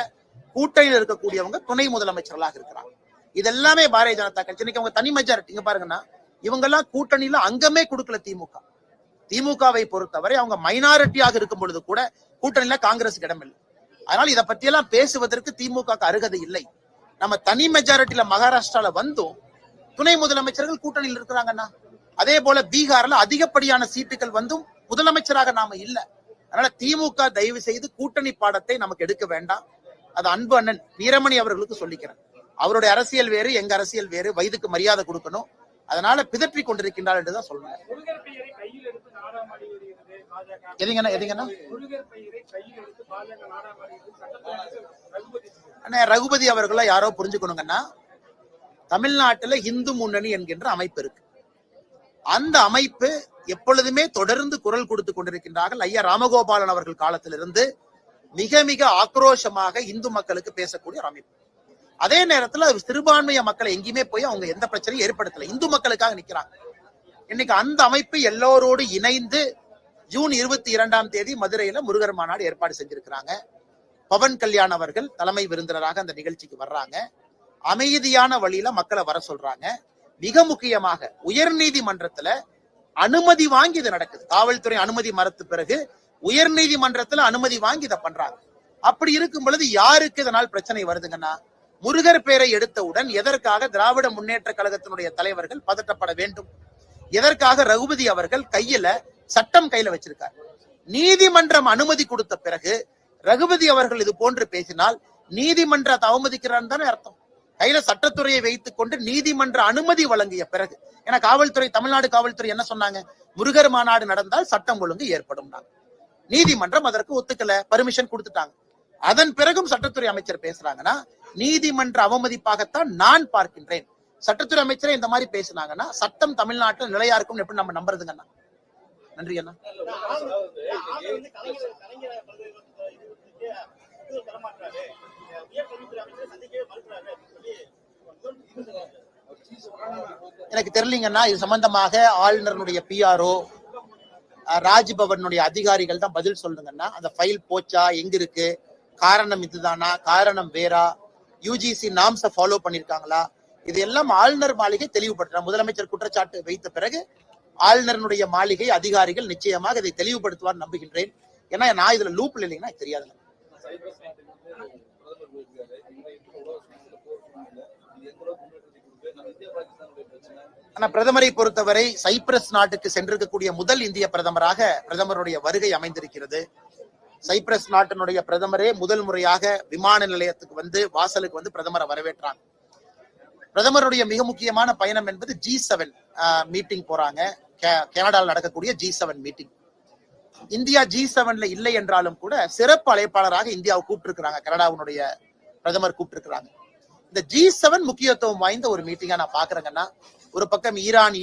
கூட்டணியில் இருக்கக்கூடியவங்க துணை முதலமைச்சர்களாக இருக்கிறாங்க. இதெல்லாமே பாரதிய ஜனதா கட்சி. இன்னைக்கு அவங்க தனி மெஜாரிட்டி. இங்க பாருங்கன்னா, இவங்க எல்லாம் கூட்டணியில அங்கமே கொடுக்கல. திமுகவை பொறுத்தவரை அவங்க மைனாரிட்டியாக இருக்கும் பொழுது கூட கூட்டணியில காங்கிரஸ் இடமில்லை. அதனால இதை பத்தி எல்லாம் பேசுவதற்கு திமுக அருகதை இல்லை. நம்ம தனி மெஜாரிட்டியில மகாராஷ்டிரால வந்தும் துணை முதலமைச்சர்கள் கூட்டணியில் இருக்கிறாங்கன்னா, அதே போல பீகார்ல அதிகப்படியான சீட்டுகள் வந்தும் முதலமைச்சராக நாம இல்ல. அதனால திமுக தயவு செய்து கூட்டணி பாடத்தை நமக்கு எடுக்க வேண்டாம். அது அன்பு அண்ணன் வீரமணி அவர்களுக்கு சொல்லிக்கிறேன். அவருடைய அரசியல் வேறு, எங்க அரசியல் வேறு. வயதுக்கு மரியாதை கொடுக்கணும். அதனால பிதற்றி கொண்டிருக்கின்றார் என்றுதான் சொல்றேன். ரகுபதி அவர்கள யாரோ புரிஞ்சுக்கணுங்கன்னா, தமிழ்நாட்டுல இந்து முன்னணி என்கின்ற அமைப்பு இருக்கு. அந்த அமைப்பு எப்பொழுதுமே தொடர்ந்து குரல் கொடுத்து கொண்டிருக்கின்றார்கள். ஐயா ராமகோபாலன் அவர்கள் காலத்திலிருந்து மிக மிக ஆக்ரோஷமாக இந்து மக்களுக்கு பேசக்கூடிய ஒரு அமைப்பு. அதே நேரத்துல சிறுபான்மைய மக்களை எங்கேயுமே போய் அவங்க எந்த பிரச்சனையும் ஏற்படுத்தல. இந்து மக்களுக்காக நிக்கிறாங்க. இன்னைக்கு அந்த அமைப்பு எல்லோரோடு இணைந்து ஜூன் 22ஆம் தேதி மதுரையில முருகர் மாநாடு ஏற்பாடு செஞ்சிருக்கிறாங்க. பவன் கல்யாண் அவர்கள் தலைமை விருந்தினராக அந்த நிகழ்ச்சிக்கு வர்றாங்க. அமைதியான வழியில மக்களை வர சொல்றாங்க. மிக முக்கியமாக உயர் நீதிமன்றத்துல அனுமதி வாங்கி இது நடக்குது. காவல்துறை அனுமதி மறுத்த பிறகு உயர் நீதிமன்றத்துல அனுமதி வாங்கி இதை பண்றாங்க. அப்படி இருக்கும் பொழுது யாருக்கு இதனால் பிரச்சனை வருதுங்கன்னா, முருகர் பெயரை எடுத்தவுடன் எதற்காக திராவிட முன்னேற்ற கழகத்தினுடைய தலைவர்கள் பதட்டப்பட வேண்டும்? எதற்காக ரகுபதி அவர்கள் சட்டம் கையில வச்சிருக்கார்? நீதிமன்றம் அனுமதி கொடுத்த பிறகு ரகுபதி அவர்கள் இது போன்று பேசினால் நீதிமன்றத்தை அவமதிக்கிறான்னு தானே அர்த்தம். கையில சட்டத்துறையை வைத்துக் கொண்டு நீதிமன்ற அனுமதி வழங்கிய பிறகு, ஏன்னா காவல்துறை, தமிழ்நாடு காவல்துறை என்ன சொன்னாங்க? முருகர் மாநாடு நடந்தால் சட்டம் ஒழுங்கு ஏற்படும். நீதிமன்றம் அதற்கு ஒத்துக்கல, பர்மிஷன் கொடுத்துட்டாங்க. அதன் பிறகும் சட்டத்துறை அமைச்சர் பேசுறாங்கன்னா நீதிமன்ற அவமதிப்பாகத்தான் நான் பார்க்கின்றேன். சட்டத்துறை அமைச்சரே இந்த மாதிரி பேசினாங்கன்னா சட்டம் தமிழ்நாட்டில் நிலையா இருக்கும் எப்படி நம்ம நம்புறதுங்கண்ணா? நன்றி அண்ணா. எனக்கு தெரியலீங்கன்னா, இது சம்பந்தமாக ஆளுநருடைய பிஆர்ஓ, ராஜ்பவனுடைய அதிகாரிகள் தான் பதில் சொல்லுங்கன்னா, அந்த ஃபைல் போச்சா, எங்க இருக்கு, காரணம் இதுதானா, காரணம் வேறா, யூஜிசி நாம்ஸை ஃபாலோ பண்ணிருக்காங்களா, இது எல்லாம் ஆளுநர் மாளிகை தெளிவுபடுத்த. முதலமைச்சர் குற்றச்சாட்டு வைத்த பிறகு ஆளுநருடைய மாளிகை அதிகாரிகள் நிச்சயமாக இதை தெளிவுபடுத்துவார் நம்புகின்றேன். ஏன்னா நான் இதுல லூப்ல இல்லைங்கன்னா தெரியாதுங்க. ஆனா பிரதமரை பொறுத்தவரை சைப்ரஸ் நாட்டுக்கு சென்றிருக்கக்கூடிய முதல் இந்திய பிரதமராக பிரதமருடைய வருகை அமைந்திருக்கிறது. சைப்ரஸ் நாட்டினுடைய பிரதமரே முதல் முறையாக விமான நிலையத்துக்கு வந்து வாசலுக்கு வந்து பிரதமரை வரவேற்றாங்க. பிரதமருடைய மிக முக்கியமான பயணம் என்பது G7 மீட்டிங் போறாங்க. கனடாவில் நடக்கக்கூடிய G7 மீட்டிங். இந்தியா G7ல இல்லை என்றாலும் கூட சிறப்பு அழைப்பாளராக இந்தியாவை கூப்பிட்டு கனடாவுடைய பிரதமர் கூப்பிட்டு. இந்த G7 முக்கியத்துவம் வாய்ந்த ஒரு மீட்டிங்கா நான் பாக்குறேங்கன்னா, ஒரு பக்கம் ஈரான்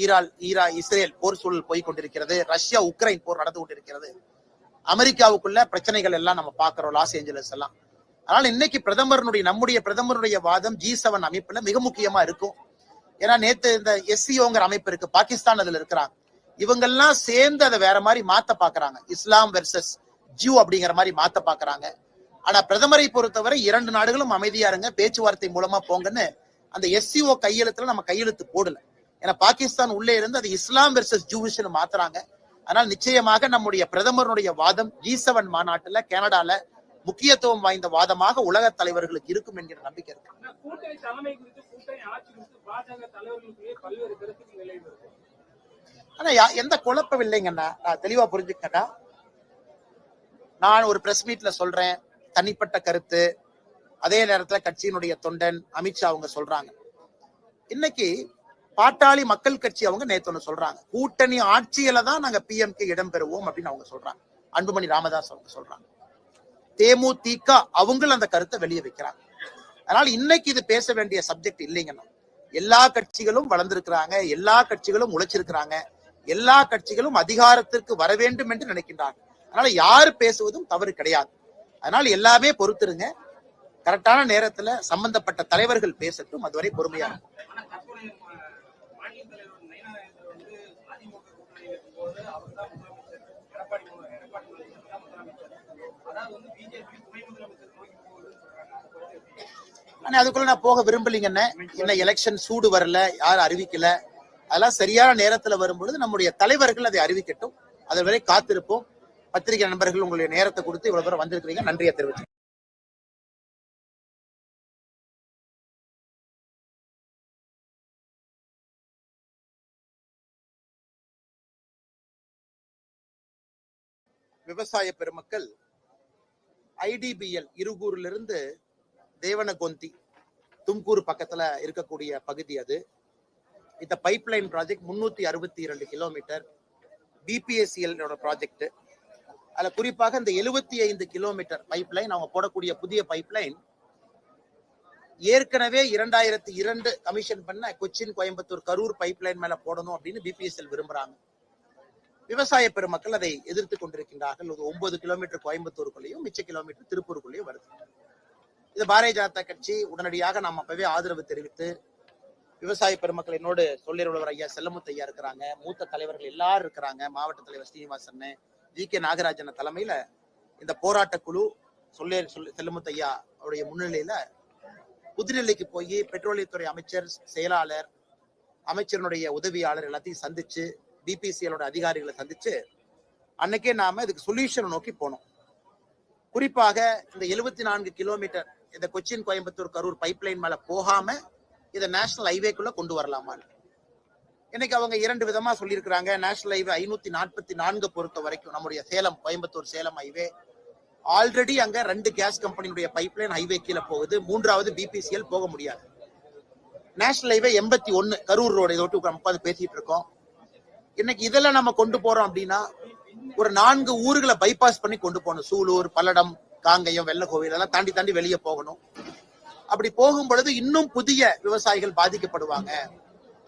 இஸ்ரேல் போர் சூழல் போய் கொண்டிருக்கிறது, ரஷ்யா உக்ரைன் போர் நடந்து கொண்டிருக்கிறது. அமெரிக்காவுக்குள்ள பிரச்சனைகள் எல்லாம் நம்ம பாக்குறோம், லாஸ் ஏஞ்சலஸ் எல்லாம். அதனால இன்னைக்கு நம்முடைய பிரதமருடைய வாதம் G7 அமைப்புல மிக முக்கியமா இருக்கும். ஏன்னா நேத்து இந்த SCOங்கிற அமைப்பு இருக்கு, பாகிஸ்தான் அதுல இருக்கிறாங்க. இவங்கெல்லாம் சேர்ந்து அதை வேற மாதிரி மாத்த பாக்குறாங்க, இஸ்லாம் வெர்சஸ் ஜூ அப்படிங்கிற மாதிரி மாத்த பாக்குறாங்க. ஆனா பிரதமரை பொறுத்தவரை 2 நாடுகளும் அமைதியா இருங்க, பேச்சுவார்த்தை மூலமா போங்கன்னு அந்த SCO கையெழுத்துல நம்ம கையெழுத்து போடல. ஏன்னா பாகிஸ்தான் உள்ளே இருந்து அது இஸ்லாம் வெர்சஸ் ஜூவிஷ்னு மாத்துறாங்க. அதனால் நிச்சயமாக நம்முடைய பிரதமருடைய வாதம் G7 மாநாட்டுல கனடால முக்கியத்துவம் வாய்ந்த வாதமாக உலக தலைவர்களுக்கு இருக்கும் என்கிற நம்பிக்கை இருக்கு. ஆனா எந்த குழப்பம் இல்லைங்கண்ணா, நான் தெளிவா புரிஞ்சுக்கட்டா. நான் ஒரு பிரஸ் மீட்ல சொல்றேன், தனிப்பட்ட கருத்து. அதே நேரத்துல கட்சியினுடைய தொண்டன் அமித்ஷா அவங்க சொல்றாங்க. இன்னைக்கு பாட்டாளி மக்கள் கட்சி அவங்க நேத்து ஒண்ணு சொல்றாங்க, கூட்டணி ஆட்சியில தான் நாங்க PMK இடம் பெறுவோம் அப்படின்னு அவங்க சொல்றாங்க. அன்புமணி ராமதாஸ் அவங்க சொல்றாங்க. தேமுதிக அவங்களும் அந்த கருத்தை வெளியே வைக்கிறாங்க. அதனால இன்னைக்கு இது பேச வேண்டிய சப்ஜெக்ட் இல்லைங்கன்னா, எல்லா கட்சிகளும் வளர்ந்திருக்கிறாங்க, எல்லா கட்சிகளும் உழைச்சிருக்கிறாங்க, எல்லா கட்சிகளும் அதிகாரத்திற்கு வர வேண்டும் என்று நினைக்கின்றாங்க. அதனால யாரு பேசுவதும் தவறு கிடையாது. அதனால எல்லாமே பொறுத்திருங்க, கரெக்டான நேரத்துல சம்பந்தப்பட்ட தலைவர்கள் பேசட்டும், அதுவரை பொறுமையா இருக்கும். அதுக்குள்ள நான் போக விரும்பலீங்கன்னு. இன்னும் எலெக்ஷன் சூடு வரல, யாரும் அறிவிக்கல. அதெல்லாம் சரியான நேரத்துல வரும்பொழுது நம்முடைய தலைவர்கள் அதை அறிவிக்கட்டும், அதுவரை காத்திருப்போம். பத்திரிகை நண்பர்கள் உங்களுடைய நேரத்தை கொடுத்து இவ்வளவு தூரம் வந்திருக்கிறீங்க, நன்றியை தெரிவிச்சு. விவசாய பெருமக்கள் IDBL இருகூரிலிருந்து தேவனகொந்தி தும்கூர் பக்கத்துல இருக்கக்கூடிய பகுதி அது. இந்த pipeline project 362 kilometre BPSCL project. அதுல குறிப்பாக இந்த 75 கிலோமீட்டர் பைப்லைன் அவங்க போடக்கூடிய புதிய பைப்லைன் ஏற்கனவே 2002 கமிஷன் பண்ண கொச்சின் கோயம்புத்தூர் கரூர் பைப்லைன் மேல போடணும் அப்படின்னு BPSL விரும்புறாங்க. விவசாய பெருமக்கள் அதை எதிர்த்து கொண்டிருக்கின்றார்கள். 9 கிலோமீட்டர் கோயம்புத்தூருக்குள்ளேயும் மிச்ச கிலோமீட்டர் திருப்பூருக்குள்ளேயும் வருது. இது பாரதிய ஜனதா கட்சி உடனடியாக நாம் அப்பவே ஆதரவு தெரிவித்து, விவசாய பெருமக்கள் என்னோடு சொல்லியர் ஐயா செல்லமுத்து ஐயா இருக்கிறாங்க, மூத்த தலைவர்கள் எல்லாரும் இருக்கிறாங்க, மாவட்ட தலைவர் ஸ்ரீனிவாசன், GK நாகராஜன் தலைமையில இந்த போராட்ட குழு சொல்லியர் செல்லமுத்து ஐயா அவருடைய முன்னிலையில புதுடெல்லிக்கு போய் பெட்ரோலியத்துறை அமைச்சர், செயலாளர், அமைச்சருடைய உதவியாளர் எல்லாத்தையும் சந்திச்சு, BPCL அதிகாரிகளை சந்திச்சு அன்னைக்கே நாம இதுக்கு சொல்யூஷன் நோக்கி போனோம். குறிப்பாக இந்த 74 கிலோமீட்டர் இந்த கொச்சின் கோயம்புத்தூர் கரூர் பைப்லைன் மேல போகாம இதை நேஷனல் ஹைவேக்குள்ள கொண்டு வரலாமா. இன்னைக்கு அவங்க 2 விதமா சொல்லியிருக்கிறாங்க. நேஷனல் ஹைவே 544 பொறுத்த வரைக்கும் நம்முடைய சேலம் கோயம்புத்தூர் சேலம் ஹைவே ஆல்ரெடி அங்க 2 கேஸ் கம்பெனியுடைய பைப்லைன் ஹைவே கீழே போகுது, 3வது BPCL போக முடியாது. நேஷனல் ஹைவே 81 கரூர் ரோடு, இதை விட்டு நம்ம பேசிட்டு இருக்கோம். இன்னைக்கு இதெல்லாம் நம்ம கொண்டு போறோம் அப்படின்னா ஒரு 4 ஊர்களை பைபாஸ் பண்ணி கொண்டு போகணும். சூலூர், பல்லடம், காங்கயம், வெள்ளக்கோவில் எல்லாம் தாண்டி வெளியே போகணும். அப்படி போகும் பொழுது இன்னும் புதிய விவசாயிகள் பாதிக்கப்படுவாங்க,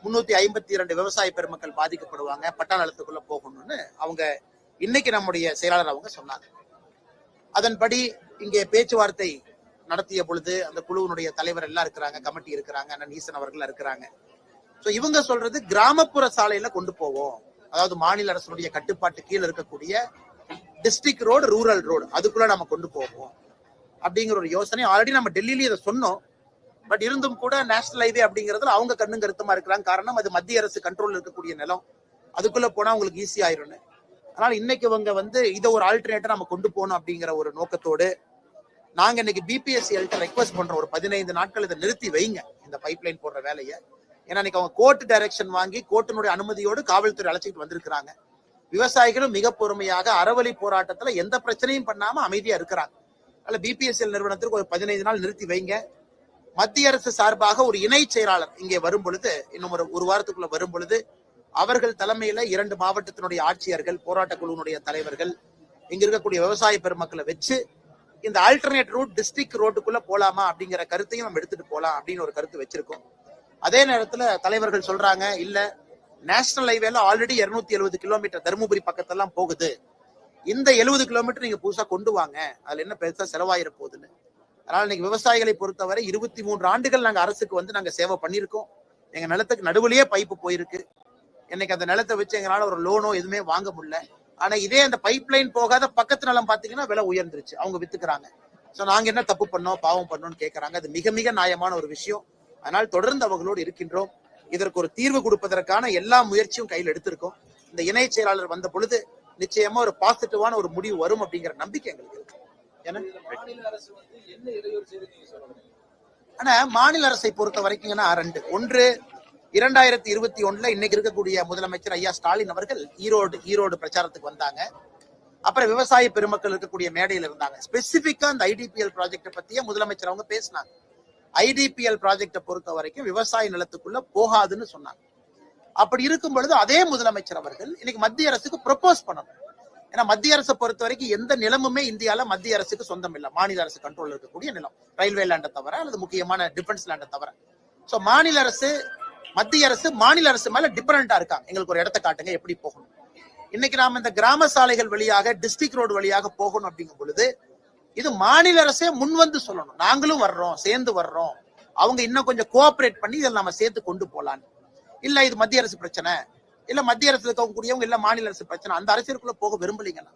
352 விவசாய பெருமக்கள் பாதிக்கப்படுவாங்க, பட்டா நிலத்துக்குள்ள போகணும்னு அவங்க இன்னைக்கு நம்முடைய செயலாளர் அவங்க சொன்னாங்க. அதன்படி இங்கே பேச்சுவார்த்தை நடத்திய பொழுது அந்த குழுவினுடைய தலைவர் எல்லாம் இருக்கிறாங்க, கமிட்டி இருக்கிறாங்க, அண்ணன் ஈசன் அவர்கள் இருக்கிறாங்க. இவங்க சொல்றது கிராமப்புற சாலையில கொண்டு போவோம், அதாவது மாநில அரசுடைய கட்டுப்பாட்டு கீழே இருக்கக்கூடிய டிஸ்ட்ரிக்ட் ரோடு, ரூரல் ரோடு, அதுக்குள்ள நம்ம கொண்டு போவோம் அப்படிங்கிற ஒரு யோசனை. ஆல்ரெடி நம்ம டெல்லியில இதை சொன்னோம். பட் இருந்தும் கூட நேஷனல் ஹைவே அப்படிங்கிறதுல அவங்க கண்ணும் கருத்துமா இருக்கிறாங்க. காரணம் அது மத்திய அரசு கண்ட்ரோல் இருக்கக்கூடிய நிலம், அதுக்குள்ள போனா உங்களுக்கு ஈஸி ஆயிரும். அதனால இன்னைக்கு இவங்க இதை ஒரு ஆல்டர்னேட்டா நம்ம கொண்டு போகணும் அப்படிங்கிற ஒரு நோக்கத்தோடு நாங்க இன்னைக்கு BPSCL ரெக்வஸ்ட் பண்றோம், ஒரு 15 நாட்கள் இதை நிறுத்தி வைங்க இந்த பைப்லைன் போடுற வேலையை. ஏன்னா இன்னைக்கு அவங்க கோர்ட் டைரக்ஷன் வாங்கி கோர்ட்டினுடைய அனுமதியோடு காவல்துறை அழைச்சிட்டு வந்திருக்கிறாங்க. விவசாயிகளும் மிக பொறுமையாக அறவழி போராட்டத்துல எந்த பிரச்சனையும் பண்ணாம அமைதியா இருக்கிறாங்க. அதனால BPSCL நிறுவனத்திற்கு ஒரு 15 நாள் நிறுத்தி வைங்க. மத்திய அரசு சார்பாக ஒரு இணை செயலாளர் இங்கே வரும் பொழுது, இன்னும் ஒரு வாரத்துக்குள்ள வரும் பொழுது, அவர்கள் தலைமையில 2 மாவட்டத்தினுடைய ஆட்சியர்கள், போராட்ட குழுவினுடைய தலைவர்கள், இங்க இருக்கக்கூடிய விவசாய பெருமக்களை வச்சு இந்த ஆல்டர்னேட் ரூட் டிஸ்ட்ரிக்ட் ரோட்டுக்குள்ள போலாமா அப்படிங்கிற கருத்தையும் நம்ம எடுத்துட்டு போலாம் அப்படின்னு ஒரு கருத்து வச்சிருக்கோம். அதே நேரத்துல தலைவர்கள் சொல்றாங்க, இல்ல நேஷனல் ஹைவேல ஆல்ரெடி 270 கிலோமீட்டர் தருமபுரி பக்கத்தெல்லாம் போகுது, இந்த 70 கிலோமீட்டர் நீங்க புதுசா கொண்டு வாங்க, அதுல என்ன பெருசா செலவாயிர போகுதுன்னு. அதனால இன்னைக்கு விவசாயிகளை பொறுத்தவரை 23 ஆண்டுகள் நாங்க அரசுக்கு வந்து நாங்க சேவை பண்ணியிருக்கோம். எங்க நிலத்துக்கு நடுவுலயே பைப்பு போயிருக்கு. இன்னைக்கு அந்த நிலத்தை வச்சு எங்களால ஒரு லோனோ எதுவுமே வாங்க முடியல. ஆனா இதே அந்த பைப் லைன் போகாத பக்கத்து நிலம் பாத்தீங்கன்னா விலை உயர்ந்துருச்சு, அவங்க வித்துக்கிறாங்க. சோ நாங்க என்ன தப்பு பண்ணோம், பாவம் பண்ணோம்னு கேட்கறாங்க. அது மிக மிக நியாயமான ஒரு விஷயம். அதனால் தொடர்ந்து அவர்களோடு இருக்கின்றோம். இதற்கு ஒரு தீர்வு கொடுப்பதற்கான எல்லா முயற்சியும் கையில் எடுத்திருக்கோம். இந்த இணை செயலாளர் வந்த பொழுது நிச்சயமா ஒரு பாசிட்டிவான ஒரு முடிவு வரும் அப்படிங்கிற நம்பிக்கை எங்களுக்கு இருக்கு. மாநில அரசு வந்து என்ன இடையூறு செய்து நீங்க சொல்றீங்க? ஆனா மாநில அரசை பொறுத்த வரைக்கும்னா ரெண்டு. ஒன்று, 2021 இன்னைக்கு இருக்கக்கூடிய முதலமைச்சர் ஐயா ஸ்டாலின் அவர்கள் ஈரோடு பிரச்சாரத்துக்கு வந்தாங்க. அப்புறம் விவசாய பெருமக்கள் இருக்கக்கூடிய மேடையில் இருந்தாங்க. ஸ்பெசிபிக்கா அந்த ஐடிபிஎல் ப்ராஜெக்ட பத்தியே முதலமைச்சர் அவங்க பேசினாங்க. ஐடிபிஎல் ப்ராஜெக்ட பொறுத்த வரைக்கும் விவசாய நிலத்துக்குள்ள போகாதுன்னு சொன்னாங்க. அப்படி இருக்கும் பொழுது அதே முதலமைச்சர் அவர்கள் இன்னைக்கு மத்திய அரசுக்கு ப்ரொபோஸ் பண்ணணும். ஏன்னா மத்திய அரசை பொறுத்த வரைக்கும் எந்த நிலமுமே இந்தியால மத்திய அரசுக்கு சொந்தம் இல்லை. மாநில அரசு கண்ட்ரோல் இருக்கக்கூடிய நிலம், ரயில்வே லேண்டை தவிர அல்லது முக்கியமான டிஃபென்ஸ் லேண்டை தவிர. சோ மாநில அரசு, மத்திய அரசு மாநில அரசு மேல டிபெண்டா இருக்காங்க. எங்களுக்கு ஒரு இடத்தை காட்டுங்க, எப்படி போகணும். இன்னைக்கு நாம இந்த கிராம சாலைகள் வழியாக, டிஸ்ட்ரிக்ட் ரோடு வழியாக போகணும் அப்படிங்கும் பொழுது இது மாநில அரசே முன் வந்து சொல்லணும், நாங்களும் வர்றோம், சேர்ந்து வர்றோம், அவங்க இன்னும் கொஞ்சம் கோஆபரேட் பண்ணி இதில் நம்ம சேர்த்து கொண்டு போலான்னு. இல்ல இது மத்திய அரசு பிரச்சனை, இல்ல மத்திய அரசு இருக்கக்கூடியவங்க இல்ல மாநில அரசு பிரச்சனை, அந்த அரசியலுக்குள்ள போக விரும்பலீங்கன்னா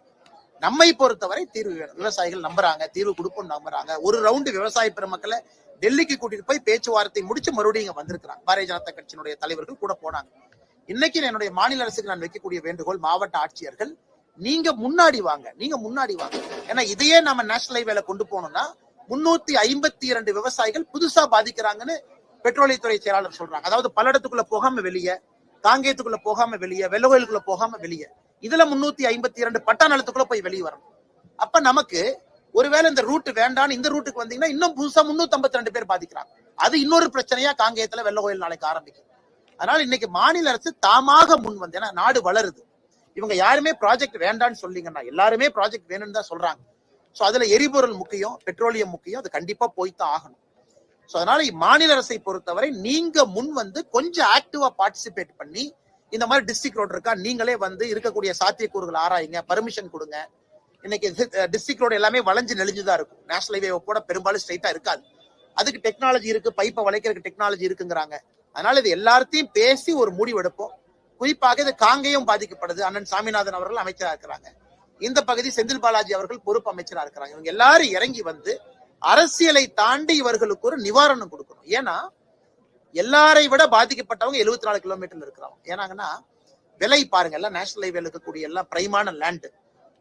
நம்மை பொறுத்தவரை தீர்வு வேணும். விவசாயிகள் நம்புறாங்க, தீர்வு கொடுப்போம் நம்புறாங்க. ஒரு ரவுண்டு விவசாய பெருமக்களை டெல்லிக்கு கூட்டிட்டு போய் பேச்சுவார்த்தை முடிச்சு மறுபடியும் இங்க வந்திருக்கிறாங்க. பாரதிய ஜனதா கட்சியினுடைய தலைவர்கள் கூட போனாங்க. இன்னைக்கு என்னுடைய மாநில அரசுக்கு நான் வைக்கக்கூடிய வேண்டுகோள், மாவட்ட ஆட்சியர்கள் நீங்க முன்னாடி வாங்க, நீங்க முன்னாடி வாங்க. ஏன்னா இதையே நம்ம நேஷனல் ஹைவேல கொண்டு போனோம்னா 352 விவசாயிகள் புதுசா பாதிக்கிறாங்கன்னு பெட்ரோலியத்துறை செயலாளர் சொல்றாங்க. அதாவது பல்லடத்துக்குள்ள போகாம வெளியே, காங்கேயத்துக்குள்ள போகாம வெளியே, வெள்ளகோயிலுக்குள்ள போகாம வெளியே, இதுல 352 பட்டா நிலத்துக்குள்ள போய் வெளியே வரணும். அப்ப நமக்கு ஒருவேளை இந்த ரூட் வேண்டான்னு இந்த ரூட்டுக்கு வந்தீங்கன்னா இன்னும் புதுசா 352 பேர் பாதிக்கிறாங்க. அது இன்னொரு பிரச்சனையா காங்கேயத்துல வெள்ளகோயில் நாளைக்கு ஆரம்பிக்கும். அதனால இன்னைக்கு மாநில அரசு தாமாக முன் வந்து, ஏன்னா நாடு வளருது, இவங்க யாருமே ப்ராஜெக்ட் வேண்டான்னு சொல்லிங்கன்னா எல்லாருமே ப்ராஜெக்ட் வேணும்னு தான் சொல்றாங்க. சோ அதுல எரிபொருள் முக்கியம், பெட்ரோலியம் முக்கியம், அது கண்டிப்பா போய்தான் ஆகணும். சோ அதனால மாநில அரசை பொறுத்தவரை நீங்க முன் வந்து கொஞ்சம் ஆக்டிவா பார்ட்டிசிபேட் பண்ணி இந்த மாதிரி டிஸ்ட்ரிக்ட் ரோடு இருக்கா, நீங்களே வந்து இருக்கக்கூடிய சாத்தியக்கூறுகள் ஆராயுங்க, பர்மிஷன் கொடுங்க. இன்னைக்கு டிஸ்ட்ரிக்ட் ரோடு எல்லாமே வளைஞ்சு நெளிஞ்சுதான் இருக்கும். நேஷனல் ஹைவே கூட பெரும்பாலும் ஸ்ட்ரைட்டா இருக்காது. அதுக்கு டெக்னாலஜி இருக்கு, பைப்பை வளைக்கிறதுக்கு டெக்னாலஜி இருக்குங்கிறாங்க. அதனால இது எல்லாத்தையும் பேசி ஒரு முடிவு எடுப்போம். குறிப்பாக இது காங்கேயம் பாதிக்கப்படுது. அண்ணன் சாமிநாதன் அவர்கள் அமைச்சராக இருக்கிறாங்க. இந்த பகுதி செந்தில் பாலாஜி அவர்கள் பொறுப்பு அமைச்சராக இருக்கிறாங்க. இவங்க எல்லாரும் இறங்கி வந்து அரசியலை தாண்டி இவர்களுக்கு ஒரு நிவாரணம் கொடுக்கணும். ஏன்னா எல்லாரை விட பாதிக்கப்பட்டவங்க 74 கிலோமீட்டர்ல இருக்கிறாங்க. ஏன்னாங்கன்னா விலை பாருங்க, எல்லாம் நேஷனல் ஹைவேல இருக்கக்கூடிய எல்லாம் பிரைமான லேண்ட்.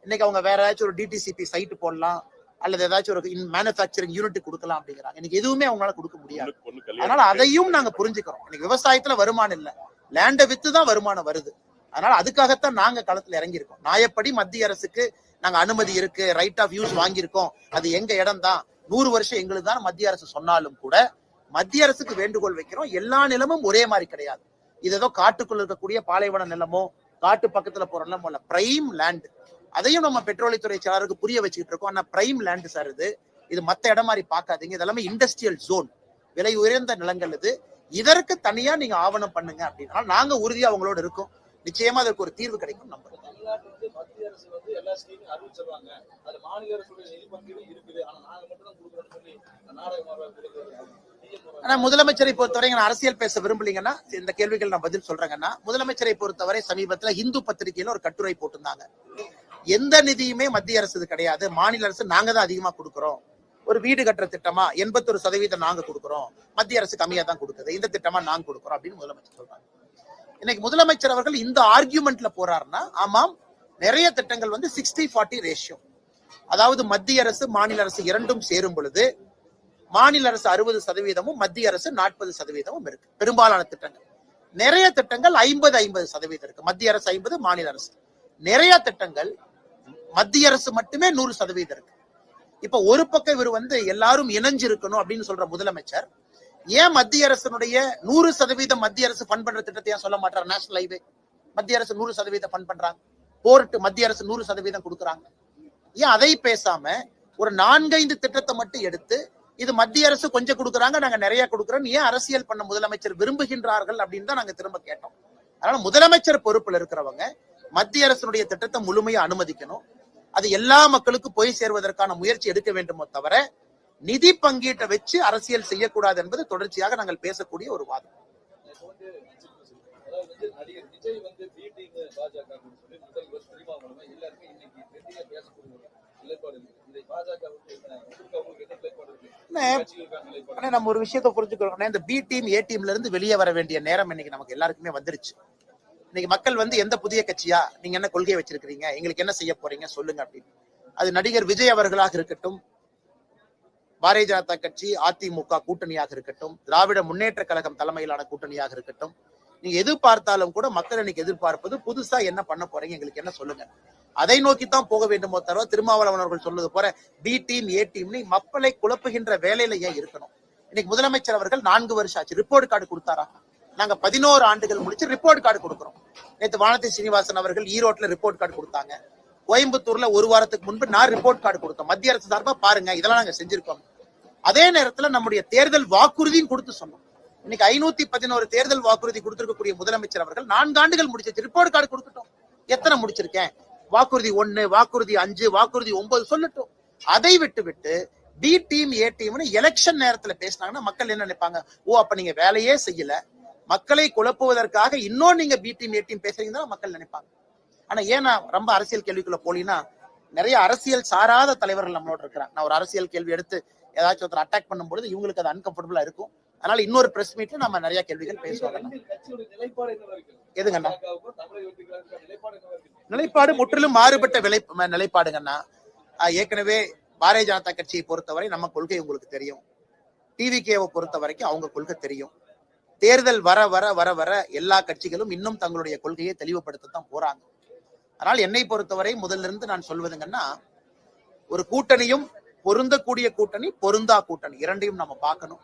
இன்னைக்கு அவங்க வேற ஏதாச்சும் ஒரு டிடிசிபி சைட் போடலாம், அல்லது ஏதாச்சும் ஒரு மேனுஃபேக்சரிங் யூனிட் கொடுக்கலாம் அப்படிங்கிறாங்க. இன்னைக்கு எதுவுமே அவங்களால கொடுக்க முடியாது. அதனால அதையும் நாங்க புரிஞ்சுக்கிறோம். இன்னைக்கு விவசாயத்துல வருமானம் இல்ல, லேண்டை வித்துதான் வருமானம் வருது. அதனால அதுக்காகத்தான் நாங்க களத்துல இறங்கியிருக்கோம். நியாயப்படி மத்திய அரசுக்கு நாங்க அனுமதி இருக்கு, ரைட் ஆஃப் யூஸ் வாங்கியிருக்கோம், அது எங்க இடம் தான், 100 வருஷம் எங்களுக்கு தான் மத்திய அரசு சொன்னாலும் கூட மத்திய அரசுக்கு வேண்டுகோள் வைக்கிறோம். எல்லா நிலமும் ஒரே மாதிரி கிடையாது. இது ஏதோ காட்டுக்குள்ள இருக்கக்கூடிய பாலைவன நிலமோ காட்டு பக்கத்துல போற நிலமோ இல்ல, பிரைம் லேண்ட். அதையும் நம்ம பெட்ரோலியத்துறை செயலாளருக்கு புரிய வச்சுக்கிட்டு இருக்கோம். ஆனா பிரைம் லேண்ட் சார், இது மத்த இடம் மாதிரி பார்க்காதீங்க, இதெல்லாமே இண்டஸ்ட்ரியல் ஜோன், விலை உயர்ந்த நிலங்கள். இதற்கு தனியா நீங்க ஆவணம் பண்ணுங்க அப்படின்னா நாங்க உறுதியா அவங்களோட இருக்கோம். நிச்சயமா அதற்கு ஒரு தீர்வு கிடைக்கும் நம்புறோம். தமிழ்நாட்டுல வந்து மத்திய அரசு வந்து எல்லா ஸ்கீமும் அறிவிச்சிருவாங்க, அது மாநில அரசுடைய நிதி பங்கீடு இருக்குது, ஆனா நாங்க மட்டும் தான் கொடுக்குறோம்னு சொல்லி நாடகமாக. ஆனா முதலமைச்சரை பொறுத்தவரை நான் அரசியல் பேச விரும்பலீங்கன்னா இந்த கேள்விகள் நான் பதில் சொல்றேங்கன்னா, முதலமைச்சரை பொறுத்தவரை சமீபத்துல இந்து பத்திரிகையில ஒரு கட்டுரை போட்டிருந்தாங்க. எந்த நிதியுமே மத்திய அரசு கிடையாது, மாநில அரசு நாங்க தான் அதிகமா கொடுக்கிறோம். ஒரு வீடு கட்டுற திட்டமா 81% நாங்க கொடுக்கிறோம், மத்திய அரசு கம்மியா தான் கொடுக்குது, இந்த திட்டமா நாங்க கொடுக்கிறோம் அப்படின்னு முதலமைச்சர் சொல்றாங்க. இன்னைக்கு முதலமைச்சர் அவர்கள் இந்த ஆர்கியூமெண்ட்ல போறாருன்னா, ஆமாம் நிறைய திட்டங்கள் வந்து 60-40 ரேஷியோ, அதாவது மத்திய அரசு மாநில அரசு இரண்டும் சேரும் பொழுது மாநில அரசு 60%, மத்திய அரசு 40% இருக்கு. பெரும்பாலான திட்டங்கள், நிறைய திட்டங்கள் 50-50% இருக்கு. மத்திய அரசு 50, மாநில அரசு. நிறைய திட்டங்கள் மத்திய அரசு மட்டுமே 100% இருக்கு. இப்ப ஒரு பக்கம் இவர் வந்து எல்லாரும் இணைஞ்சு இருக்கணும் அப்படின்னு சொல்ற முதலமைச்சர் ஏன் மத்திய அரசனுடைய 100% மத்திய அரசு ஃபண்ட் பண்ற திட்டத்தை ஏன் சொல்ல மாட்டார்? நேஷனல் ஹைவே மத்திய அரசு 100% ஃபண்ட் பண்றாங்க, போர்ட் மத்திய அரசு 100% கொடுக்குறாங்க. ஏன் அதை பேசாம ஒரு 4-5 திட்டத்தை மட்டும் எடுத்து இது மத்திய அரசு கொஞ்சம் கொடுக்குறாங்க, நாங்க நிறைய கொடுக்குறோம், ஏன் அரசியல் பண்ண முதலமைச்சர் விரும்புகின்றார்கள் அப்படின்னு தான் நாங்க திரும்ப கேட்டோம். அதனால முதலமைச்சர் பொறுப்புல இருக்கிறவங்க மத்திய அரசுடைய திட்டத்தை முழுமையா அனுமதிக்கணும். அது எல்லா மக்களுக்கும் போய் சேர்வதற்கான முயற்சி எடுக்க வேண்டுமோ தவிர நிதி பங்கீட்டை வச்சு அரசியல் செய்யக்கூடாது என்பது தொடர்ச்சியாக நாங்கள் பேசக்கூடிய ஒரு வாதம். நடிகர் விஜய் பி டீம் பாஜக சொல்லி முதல்வர் திருமாவளவன் எல்லாருமே இன்னைக்கு பெரிய பேசக்கூடிய நிலைப்பாடு இருக்கு. இதை பாஜக என்ன நிலைப்பாடு இருக்கு? நம்ம ஒரு விஷயத்தை புரிஞ்சுக்கிறோம். இந்த பி டீம் ஏ டீம்ல இருந்து வெளியே வர வேண்டிய நேரம் இன்னைக்கு நமக்கு எல்லாருக்குமே வந்துருச்சு. இன்னைக்கு மக்கள் எந்த புதிய கட்சியா, நீங்க என்ன கொள்கை வச்சிருக்கீங்க, எங்களுக்கு என்ன செய்ய போறீங்க சொல்லுங்க அப்படின்னு. அது நடிகர் விஜய் அவர்களாக இருக்கட்டும், பாரதிய ஜனதா கட்சி அதிமுக கூட்டணியாக இருக்கட்டும், திராவிட முன்னேற்ற கழகம் தலைமையிலான கூட்டணியாக இருக்கட்டும், நீங்க எது பார்த்தாலும் கூட மக்கள் இன்னைக்கு எதிர்பார்ப்பது புதுசா என்ன பண்ண போறீங்க, எங்களுக்கு என்ன சொல்லுங்க. அதை நோக்கித்தான் போக வேண்டுமோ தவிர திருமாவளவன் அவர்கள் சொல்வது போற பி டீம் ஏ டீம் மக்களை குழப்புகின்ற வேலையில ஏன் இருக்கணும். இன்னைக்கு முதலமைச்சர் அவர்கள் 4 வருஷம் ஆச்சு, ரிப்போர்ட் கார்டு கொடுத்தாரா? நாங்க 11 ஆண்டுகள் முடிச்சு ரிப்போர்ட் கார்டு கொடுக்கிறோம். நேற்று வானதி சீனிவாசன் அவர்கள் ஈரோட்ல ரிப்போர்ட் கார்டு கொடுத்தாங்க. கோயம்புத்தூர்ல ஒரு வாரத்துக்கு முன்பு நான் ரிப்போர்ட் கார்டு கொடுத்தோம். மத்திய அரசு சார்பா பாருங்க இதெல்லாம் நாங்க செஞ்சிருக்கோம். அதே நேரத்துல நம்முடைய தேர்தல் வாக்குறுதியும் கொடுத்து சொன்னோம். இன்னைக்கு 511 தேர்தல் வாக்குறுதி கொடுத்திருக்கக்கூடிய முதலமைச்சர் அவர்கள் 4 ஆண்டுகள் முடிச்சு ரிப்போர்ட் கார்டு கொடுக்கட்டும். எத்தனை முடிச்சிருக்கேன், வாக்குறுதி 1, வாக்குறுதி 5, வாக்குறுதி 9 சொல்லட்டும். அதை விட்டு பி டீம் ஏ டீம்னு எலெக்ஷன் நேரத்துல பேசினாங்கன்னா மக்கள் என்ன நினைப்பாங்க, ஓ அப்ப நீங்க வேலையே செய்யல, மக்களை குழப்புவதற்காக இன்னும் நீங்க பி டீம் ஏ டீம் பேசுறீங்கன்னா மக்கள் நினைப்பாங்க. ஆனா ஏன்னா ரொம்ப அரசியல் கேள்விக்குள்ள போலீங்கன்னா நிறைய அரசியல் சாராத தலைவர்கள் நம்மளோட இருக்கிறாங்க. நான் ஒரு அரசியல் கேள்வி எடுத்து ஏதாச்சும் ஒருத்தர் அட்டாக் பண்ணும்போது இவங்களுக்கு அது அன்கம்ஃபர்டபுளா இருக்கும். அதனால இன்னொரு பிரஸ் மீட்ல நம்ம நிறைய கேள்விகள் பேசுவாங்க. எதுங்கண்ணா நிலைப்பாடு முற்றிலும் மாறுபட்ட நிலைப்பாடுங்கண்ணா. ஏற்கனவே பாரதிய ஜனதா கட்சியை பொறுத்தவரை நம்ம கொள்கை உங்களுக்கு தெரியும், டிவிகேவை பொறுத்த வரைக்கும் அவங்க கொள்கை தெரியும். தேர்தல் வர வர வர வர எல்லா கட்சிகளும் இன்னும் தங்களுடைய கொள்கையை தெளிவுபடுத்தத்தான் போறாங்க. அதனால் என்னை பொறுத்தவரை முதல்ல இருந்து நான் சொல்வதுங்கன்னா, ஒரு கூட்டணியும் பொருந்தக்கூடிய கூட்டணி, பொருந்தா கூட்டணி இரண்டையும் நம்ம பார்க்கணும்.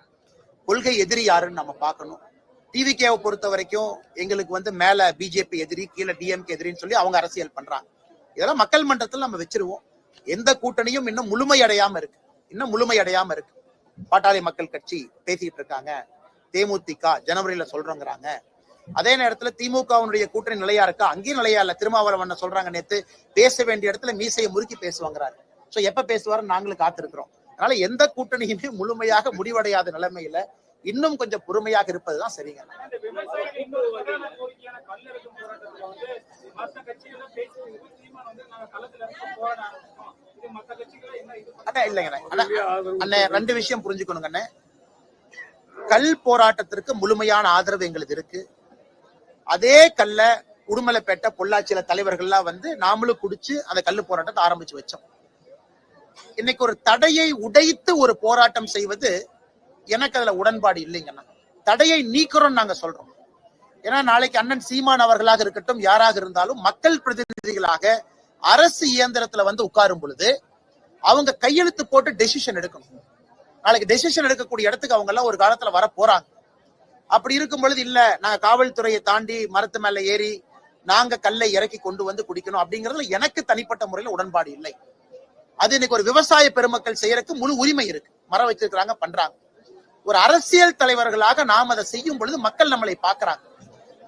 கொள்கை எதிரி யாருன்னு நம்ம பார்க்கணும். டிவிகேவை பொறுத்த வரைக்கும் எங்களுக்கு மேல பிஜேபி எதிரி, கீழே டிஎம்கே எதிரின்னு சொல்லி அவங்க அரசியல் பண்றாங்க. இதெல்லாம் மக்கள் மன்றத்தில் நம்ம வச்சிருவோம். எந்த கூட்டணியும் இன்னும் முழுமையடையாம இருக்கு. பாட்டாளி மக்கள் கட்சி பேசிட்டு இருக்காங்க, தேமுதிக ஜனவரியில சொல்றோங்கிறாங்க. அதே நேரத்துல திமுகவுடைய கூட்டணி நிலையா இருக்கா, அங்கேயும் நிலையா இல்ல. திருமாவளவன் சொல்றாங்க நேத்து பேச வேண்டிய இடத்துல மீசையை முறுக்கி பேசுவாங்கிறாரு. சோ எப்ப பேசுவாரு நாங்களும் காத்திருக்கிறோம். அதனால எந்த கூட்டணியுமே முழுமையாக முடிவடையாத நிலைமையில இன்னும் கொஞ்சம் பொறுமையாக இருப்பதுதான் சரிங்க. இல்லைங்க, 2 விஷயம் புரிஞ்சுக்கணுங்க. கல் போராட்டத்திற்கு முழுமையான ஆதரவு எங்களுக்கு இருக்கு. அதே கல்ல உடுமலைப்பேட்டை பொள்ளாச்சியில தலைவர்கள்லாம் நாமளும் குடிச்சு அந்த கல்லு போராட்டத்தை ஆரம்பிச்சு வச்சோம். இன்னைக்கு ஒரு தடையை உடைத்து ஒரு போராட்டம் செய்வது எனக்கு அதுல உடன்பாடு இல்லைங்கன்னா, தடையை நீக்கிறோம் நாங்க சொல்றோம். ஏன்னா நாளைக்கு அண்ணன் சீமான் அவர்களாக இருக்கட்டும், யாராக இருந்தாலும் மக்கள் பிரதிநிதிகளாக அரசு இயந்திரத்துல உட்காரும் பொழுது அவங்க கையெழுத்து போட்டு டெசிஷன் எடுக்கணும். நாளைக்கு டெசிஷன் எடுக்கக்கூடிய இடத்துக்கு அவங்க எல்லாம் ஒரு காலத்துல வர போறாங்க. அப்படி இருக்கும் பொழுது இல்ல நாங்க காவல்துறையை தாண்டி மரத்து மேல ஏறி நாங்க கல்லை இறக்கி கொண்டு குடிக்கணும் அப்படிங்கறதுல எனக்கு தனிப்பட்ட முறையில உடன்பாடு இல்லை. அது இன்னைக்கு ஒரு விவசாய பெருமக்கள் செய்யறதுக்கு முழு உரிமை இருக்கு. மரம் வச்சிருக்கிறாங்க, பண்றாங்க. ஒரு அரசியல் தலைவர்களாக நாம் அதை செய்யும் பொழுது மக்கள் நம்மளை பாக்குறாங்க.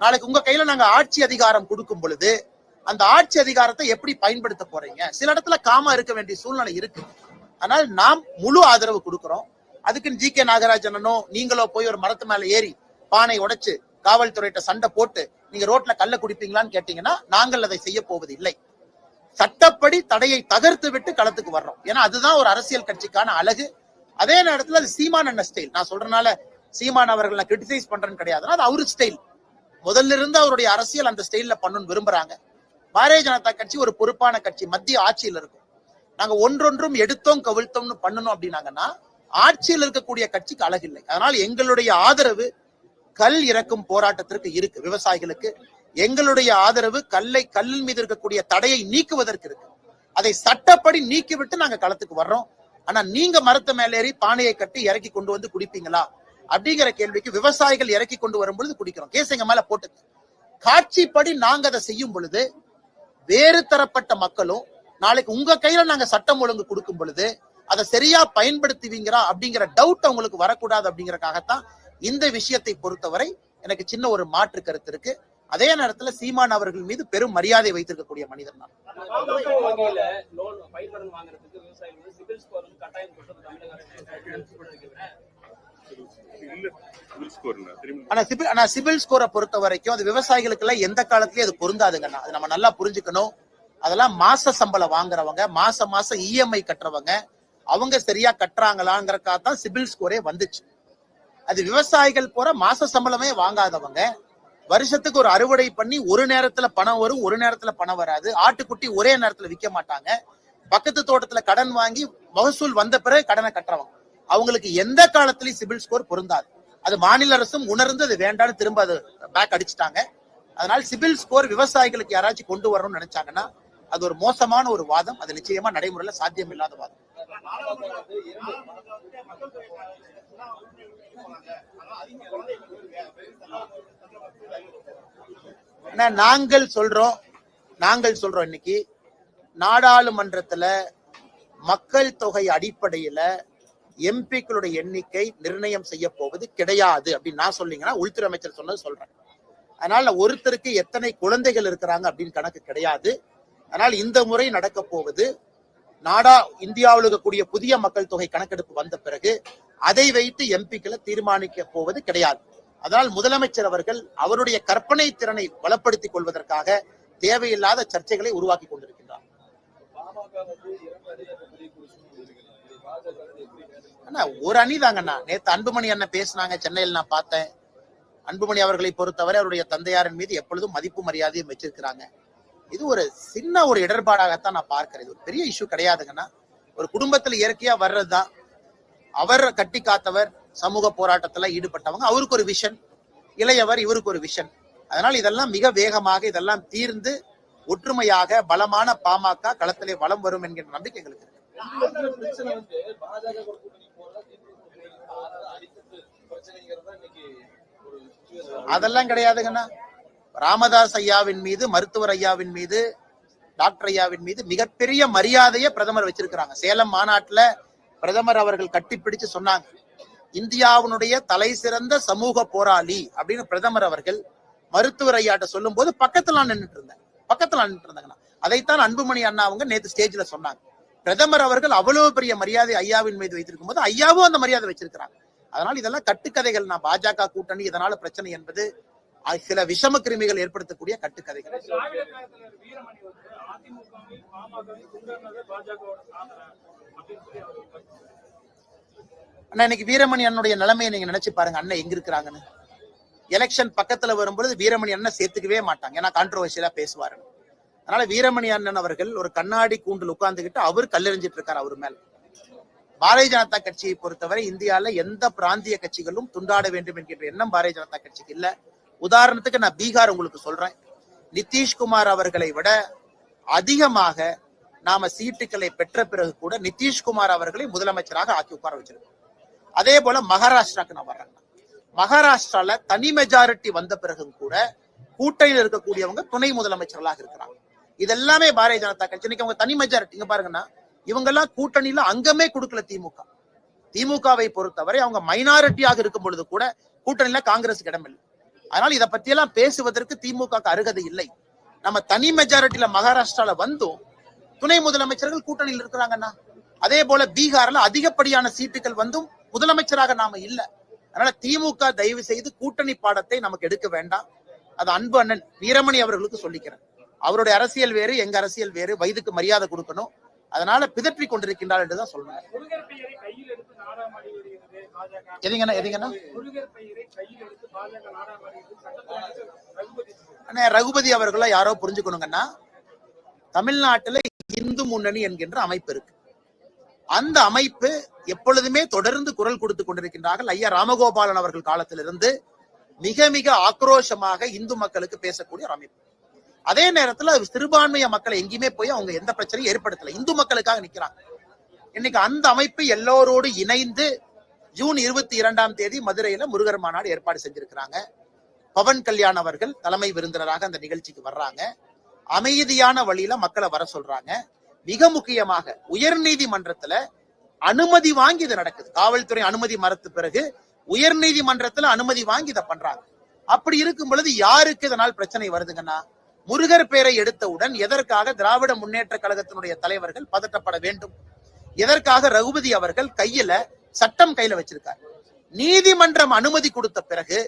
நாளைக்கு உங்க கையில நாங்க ஆட்சி அதிகாரம் கொடுக்கும் பொழுது அந்த ஆட்சி அதிகாரத்தை எப்படி பயன்படுத்த போறீங்க? சில இடத்துல காமா இருக்க வேண்டிய சூழ்நிலை இருக்கு. ஆனால் நாம் முழு ஆதரவு கொடுக்கிறோம். அதுக்குன்னு ஜி.கே. நாகராஜனோ நீங்களோ போய் ஒரு மரத்து மேல ஏறி பானை உடைச்சு காவல்துறையிட்ட சண்டை போட்டு நீங்க ரோட்ல கல்ல குடிப்பீங்களான்னு கேட்டீங்கன்னா நாங்கள் அதை செய்ய போவது இல்லை. சட்டப்படி தடையை தகர்த்து விட்டு களத்துக்கு வர்றோம். ஏன்னா அதுதான் ஒரு அரசியல் கட்சிக்கான அழகு. அதே நேரத்துல அது சீமான் அண்ணன் ஸ்டைல். நான் சொல்றதுனால சீமான் அவர்கள் நான் கிரிட்டிசைஸ் பண்றேன்னு கிடையாது. அது அவரு ஸ்டைல். முதல்ல இருந்து அவருடைய அரசியல் அந்த ஸ்டைல்ல பண்ணணும்னு விரும்புறாங்க. பாரதிய ஜனதா கட்சி ஒரு பொறுப்பான கட்சி, மத்திய ஆட்சியில் இருக்கும். நாங்க ஒன்றொன்றும் எடுத்தோம் கவிழ்த்தோம்னு பண்ணணும் அப்படின்னாங்கன்னா ஆட்சியில் இருக்கக்கூடிய கட்சிக்கு அழகு இல்லை. அதனால எங்களுடைய ஆதரவு கல் இறக்கும் போராட்டத்திற்கு இருக்கு. விவசாயிகளுக்கு எங்களுடைய ஆதரவு கல்லின் மீது இருக்கக்கூடிய தடையை நீக்குவதற்கு இருக்கு. அதை சட்டப்படி நீக்கிவிட்டு நாங்க களத்துக்கு வர்றோம். ஆனா நீங்க மரத்து மேல ஏறி பானையை கட்டி இறக்கி கொண்டு குடிப்பீங்களா அப்படிங்கிற கேள்விக்கு விவசாயிகள் இறக்கி கொண்டு வரும் பொழுது குடிக்கிறோம். கேஸ் எங்க மேல போட்டு காட்சிப்படி நாங்க அதை செய்யும் பொழுது வேறு தரப்பட்ட மக்களும் நாளைக்கு உங்க கையில நாங்க சட்டம் ஒழுங்கு கொடுக்கும் பொழுது அதை சரியா பயன்படுத்துவீங்களா அப்படிங்கிற டவுட் அவங்களுக்கு வரக்கூடாது அப்படிங்கறக்காகத்தான் இந்த விஷயத்தை பொறுத்தவரை எனக்கு சின்ன ஒரு மாற்று கருத்து இருக்கு. அதே நேரத்துல சீமான் அவர்கள் மீது பெரும் மரியாதை வைத்திருக்கக்கூடிய மனிதர் நான். ஆனா சிபில் ஸ்கோரை பொறுத்த வரைக்கும் அது விவசாயிகளுக்கு எல்லாம் எந்த காலத்திலயும் அது பொருந்தாதுங்கண்ணா. அது நம்ம நல்லா புரிஞ்சுக்கணும். அதெல்லாம் மாச சம்பளம் வாங்குறவங்க, மாசம் இஎம்ஐ கட்டுறவங்க, அவங்க சரியா கட்டுறாங்களாங்கிறக்காக தான் சிபில் ஸ்கோரே வந்துச்சு. அது விவசாயிகள் போற மாச சம்பளமே வாங்காதவங்க, வருஷத்துக்கு ஒரு அறுவடை பண்ணி ஒரு நேரத்துல பணம் வரும், ஒரு நேரத்துல பணம் வராது, ஆட்டுக்குட்டி ஒரே நேரத்துல விற்க மாட்டாங்க, பக்கத்து தோட்டத்துல கடன் வாங்கி மகசூல் வந்த பிறகு கடனை கட்டுறவங்க, அவங்களுக்கு எந்த காலத்திலயும் சிபில் ஸ்கோர் பொருந்தாது. அது மாநில அரசும் உணர்ந்து அது வேண்டான்னு திரும்ப அது பேக் அடிச்சுட்டாங்க. அதனால சிபில் ஸ்கோர் விவசாயிகளுக்கு யாராச்சும் கொண்டு வரணும்னு நினைச்சாங்கன்னா அது ஒரு மோசமான ஒரு வாதம். அது நிச்சயமா நடைமுறையில சாத்தியம் இல்லாத வாதம். நாங்கள் சொல்றோம் இன்னைக்கு நாடாளுமன்றத்துல மக்கள் தொகை அடிப்படையில எம்பிக்களுடைய எண்ணிக்கை நிர்ணயம் செய்ய போவது கிடையாது அப்படின்னு நான் சொல்லிங்கன்னா உள்துறை அமைச்சர் சொன்னது சொல்றேன். அதனால ஒருத்தருக்கு எத்தனை குழந்தைகள் இருக்கிறாங்க அப்படின்னு கணக்கு கிடையாது. அதனால் இந்த முறை நடக்க போவது இந்தியாவில் இருக்கக்கூடிய புதிய மக்கள் தொகை கணக்கெடுப்பு வந்த பிறகு அதை வைத்து எம்பிக்களை தீர்மானிக்க போவது கிடையாது. அதனால் முதலமைச்சர் அவர்கள் அவருடைய கற்பனை திறனை பலப்படுத்திக் கொள்வதற்காக தேவையில்லாத சர்ச்சைகளை உருவாக்கி கொண்டிருக்கின்றார். ஒரு அணி தாங்கண்ணா. நேத்து அன்புமணி அண்ணன் பேசினாங்க சென்னையில், நான் பார்த்தேன். அன்புமணி அவர்களை பொறுத்தவரை அவருடைய தந்தையாரின் மீது எப்பொழுதும் மதிப்பு மரியாதையும் வச்சிருக்கிறாங்க. இது ஒரு சின்ன ஒரு இடர்பாடாகத்தான் நான் பார்க்கிறேன். இது ஒரு பெரிய இஷ்யூ கிடையாதுங்கன்னா, ஒரு குடும்பத்துல இயற்கையா வர்றதுதான். அவர் கட்டி காத்தவர், சமூக போராட்டத்துல ஈடுபட்டவங்க, அவருக்கு ஒரு விஷன், இளையவர் இவருக்கு ஒரு விஷன். அதனால் இதெல்லாம் மிக வேகமாக இதெல்லாம் தீர்ந்து ஒற்றுமையாக பலமான பாமக களத்திலே வலம் வரும் என்கின்ற நம்பிக்கை எங்களுக்கு இருக்கு. அதெல்லாம் கிடையாதுங்கண்ணா. ராமதாஸ் ஐயாவின் மீது, மருத்துவர் ஐயாவின் மீது, டாக்டர் ஐயாவின் மீது மிகப்பெரிய மரியாதையை பிரதமர் வச்சிருக்கிறாங்க. சேலம் மாநாட்டுல பிரதமர் அவர்கள் கட்டிப்பிடிச்சு சொன்னாங்க, இந்தியாவினுடைய தலை சிறந்த சமூக போராளி அப்படின்னு பிரதமர் அவர்கள் மருத்துவர் ஐயாட்ட சொல்லும் போது பக்கத்துல நின்றுட்டு இருந்தாங்கண்ணா. அதைத்தான் அன்புமணி அண்ணா அவங்க நேத்து ஸ்டேஜ்ல சொன்னாங்க. பிரதமர் அவர்கள் அவ்வளவு பெரிய மரியாதை ஐயாவின் மீது வைத்திருக்கும் போது ஐயாவும் அந்த மரியாதை வச்சிருக்கிறாங்க. அதனால இதெல்லாம் கட்டுக்கதைகள். நான் பாஜக கூட்டணி இதனால பிரச்சனை என்பது சில விஷம கிருமிகள் ஏற்படுத்தக்கூடிய கட்டுக்கதைகள். அண்ணா இன்னைக்கு வீரமணி அண்ணனுடைய நிலைமையை நீங்க நினைச்சு பாருங்க. அண்ணன் எங்க இருக்கிறாங்கன்னு. எலெக்ஷன் பக்கத்துல வரும்பொழுது வீரமணி அண்ணன் சேர்த்துக்கவே மாட்டாங்க, ஏன்னா கான்ட்ரோவர்சியலா பேசுவாரு. அதனால வீரமணி அண்ணன் அவர்கள் ஒரு கண்ணாடி கூண்டில் உட்கார்ந்துகிட்டு அவர் கல்லெறிஞ்சிட்டு இருக்காரு அவர் மேல. பாரதிய ஜனதா கட்சியை பொறுத்தவரை இந்தியால எந்த பிராந்திய கட்சிகளும் துண்டாட வேண்டும் என்கின்ற எண்ணம் பாரதிய ஜனதா கட்சிக்கு இல்ல. உதாரணத்துக்கு நான் பீகார் உங்களுக்கு சொல்றேன். நிதிஷ்குமார் அவர்களை விட அதிகமாக நாம சீட்டுகளை பெற்ற பிறகு கூட நிதிஷ்குமார் அவர்களை முதலமைச்சராக ஆக்கி உட்கார வச்சிருக்கோம். அதே போல மகாராஷ்டிராக்கு நான் வர்றேன். மகாராஷ்டிரால தனி மெஜாரிட்டி வந்த பிறகும் கூட கூட்டணியில் இருக்கக்கூடியவங்க துணை முதலமைச்சர்களாக இருக்கிறாங்க. இதெல்லாமே பாரதிய ஜனதா கட்சி. இன்னைக்கு அவங்க தனி மெஜாரிட்டி இங்க பாருங்கன்னா, இவங்கெல்லாம் கூட்டணியில அங்கமே கொடுக்கல. திமுகவை பொறுத்தவரை அவங்க மைனாரிட்டியாக இருக்கும் பொழுது கூட கூட்டணியில காங்கிரஸுக்கு இடமில்லை. அதனால இதை பத்தி எல்லாம் பேசுவதற்கு திமுக அருகதை இல்லை. நம்ம தனி மெஜாரிட்டியில மகாராஷ்டிரால வந்தும் துணை முதலமைச்சர்கள் கூட்டணியில் இருக்கிறாங்கன்னா, அதே போல பீகார்ல அதிகப்படியான சீட்டுகள் வந்தும் முதலமைச்சராக நாம இல்ல. அதனால திமுக தயவு செய்து கூட்டணி பாடத்தை நமக்கு எடுக்க வேண்டாம். அது அன்பு அண்ணன் வீரமணி அவர்களுக்கு சொல்லிக்கிறேன். அவருடைய அரசியல் வேறு, எங்க அரசியல் வேறு. வயதுக்கு மரியாதை கொடுக்கணும். அதனால பிதற்றி கொண்டிருக்கின்றார் என்றுதான் சொல்றேன். ரகுபதி அவர்கள யாரோ புரிஞ்சுக்கணுங்கன்னா, தமிழ்நாட்டுல இந்து முன்னணி என்கின்ற அமைப்பு இருக்கு. அந்த அமைப்பு எப்பொழுதுமே தொடர்ந்து குரல் கொடுத்து கொண்டிருக்கின்றார்கள். ஐயா ராமகோபாலன் அவர்கள் காலத்திலிருந்து மிக மிக ஆக்ரோஷமாக இந்து மக்களுக்கு பேசக்கூடிய ஒரு அமைப்பு. அதே நேரத்துல சிறுபான்மைய மக்களை எங்கேயுமே போய் அவங்க எந்த பிரச்சனையும் ஏற்படுத்தல, இந்து மக்களுக்காக நிக்கிறாங்க. இன்னைக்கு அந்த அமைப்பு எல்லோரோடு இணைந்து ஜூன் 22 மதுரையில முருகர் மாநாடு ஏற்பாடு செஞ்சிருக்கிறாங்க. பவன் கல்யாண் அவர்கள் தலைமை விருந்தினராக அந்த நிகழ்ச்சிக்கு வர்றாங்க. அமைதியான வழியில மக்களை வர சொல்றாங்க. மிக முக்கியமாக உயர் நீதிமன்றத்துல அனுமதி வாங்கி இது நடக்குது. காவல்துறை அனுமதி மறுத்த பிறகு உயர் நீதிமன்றத்துல அனுமதி வாங்கி இதை பண்றாங்க. அப்படி இருக்கும் பொழுது யாருக்கு இதனால் பிரச்சனை வருதுங்கன்னா, முருகர் பெயரை எடுத்தவுடன் எதற்காக திராவிட முன்னேற்ற கழகத்தினுடைய தலைவர்கள் பதட்டப்பட வேண்டும்? எதற்காக ரகுபதி அவர்கள் கையில சட்டம் கையில வச்சிருக்கார்? நீதிமன்றம் அனுமதி கொடுத்த பிறகு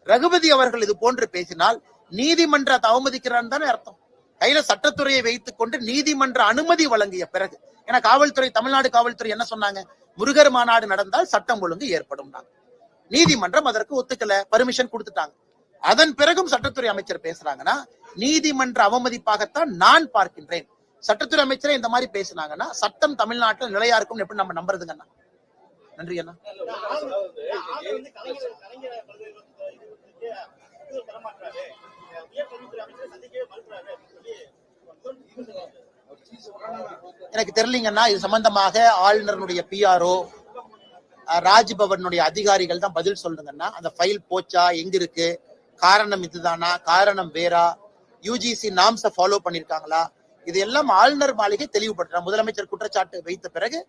ரகுபதி அவர்கள் இது போன்று பேசினால் நீதிமன்றத்தை அவமதிக்கிறான்னு தானே அர்த்தம். கையில சட்டத்துறையை வைத்துக் கொண்டு நீதிமன்ற அனுமதி வழங்கிய பிறகு, ஏன்னா காவல்துறை, தமிழ்நாடு காவல்துறை என்ன சொன்னாங்க? முருகர் மாநாடு நடந்தால் சட்டம் ஒழுங்கு ஏற்படும். நீதிமன்றம் அதற்கு ஒத்துக்கல, பர்மிஷன் கொடுத்துட்டாங்க. அதன் பிறகும் சட்டத்துறை அமைச்சர் பேசுறாங்கன்னா நீதிமன்ற அவமதிப்பாகத்தான் நான் பார்க்கின்றேன். சட்டத்துறை அமைச்சரே இந்த மாதிரி பேசினாங்கன்னா சட்டம் தமிழ்நாட்டில் நிலையா இருக்கும் எப்படி நம்ம நம்புறதுங்கண்ணா? நன்றி அண்ணா. எனக்கு தெரியலீங்கன்னா, இது சம்பந்தமாக ஆளுநருடைய பிஆர்ஓ, ராஜ்பவனுடைய அதிகாரிகள் தான் பதில் சொல்லுங்கன்னா. அந்த ஃபைல் போச்சா, எங்க இருக்கு, காரணம் இதுதானா, காரணம் வேறா, யூஜிசி நாம்ஸை ஃபாலோ பண்ணிருக்காங்களா, இது எல்லாம் ஆளுநர் மாளிகை தெளிவுபடுத்துறாங்க. முதலமைச்சர் குற்றச்சாட்டு வைத்த பிறகு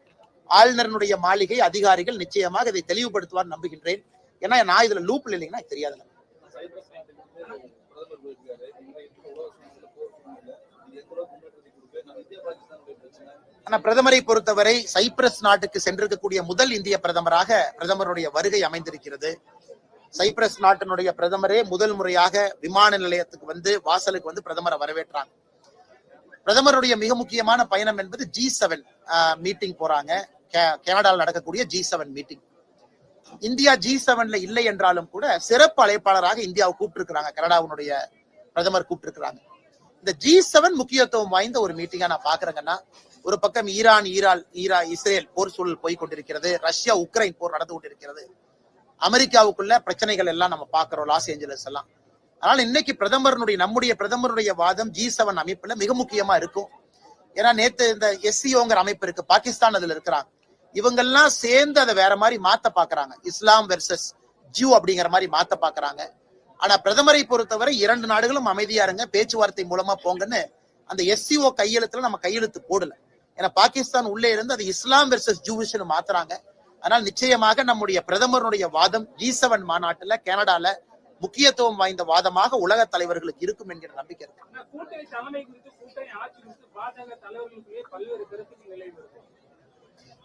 ஆளுநருடைய மாளிகை அதிகாரிகள் நிச்சயமாக இதை தெளிவுபடுத்துவார் நம்புகின்றேன். ஏன்னா நான் இதுல லூப்ல இல்லைங்கன்னா தெரியாதுங்க. ஆனா பிரதமரை பொறுத்தவரை சைப்ரஸ் நாட்டுக்கு சென்றிருக்கக்கூடிய முதல் இந்திய பிரதமராக பிரதமருடைய வருகை அமைந்திருக்கிறது. சைப்ரஸ் நாட்டினுடைய பிரதமரே முதல் முறையாக விமான நிலையத்துக்கு வந்து, வாசலுக்கு வந்து பிரதமரை வரவேற்றாங்க. பிரதமருடைய மிக முக்கியமான பயணம் என்பது G7 மீட்டிங் போறாங்க. கனடாவில் நடக்கக்கூடிய G7 மீட்டிங். இந்தியா G7ல இல்லை என்றாலும் கூட சிறப்பு அழைப்பாளராக இந்தியாவை கூப்பிட்டு கனடாவுடைய பிரதமர் கூப்பிட்டு. இந்த G7 முக்கியத்துவம் வாய்ந்த ஒரு மீட்டிங்கா நான் பாக்குறேங்கன்னா, ஒரு பக்கம் இஸ்ரேல் போர் சூழல் போய் கொண்டிருக்கிறது, ரஷ்யா உக்ரைன் போர் நடந்து கொண்டிருக்கிறது, அமெரிக்காவுக்குள்ள பிரச்சனைகள் எல்லாம் நம்ம பாக்குறோம், லாஸ் ஏஞ்சலஸ் எல்லாம். அதனால இன்னைக்கு நம்முடைய பிரதமருடைய வாதம் G7 அமைப்புல மிக முக்கியமா இருக்கும். ஏன்னா நேத்து இந்த SCOங்கிற அமைப்பு இருக்கு, பாகிஸ்தான் அதுல இருக்கிறாங்க. இவங்கெல்லாம் சேர்ந்து அதை வேற மாதிரி மாத்த பாக்குறாங்க, இஸ்லாம் வெர்சஸ் ஜூ அப்படிங்கிற மாதிரி மாத்த பாக்குறாங்க. ஆனா பிரதமரை பொறுத்தவரை 2 நாடுகளும் அமைதியா இருங்க, பேச்சுவார்த்தை மூலமா போங்கன்னு அந்த SCO கையெழுத்துல நம்ம கையெழுத்து போடல. ஏன்னா பாகிஸ்தான் உள்ளே இருந்து அது இஸ்லாம் வெர்சஸ் ஜூவிஷ்னு மாத்துறாங்க. அதனால் நிச்சயமாக நம்முடைய பிரதமருடைய வாதம் G7 மாநாட்டுல கனடால முக்கியத்துவம் வாய்ந்த வாதமாக உலக தலைவர்களுக்கு இருக்கும் என்கிற நம்பிக்கை இருக்கு.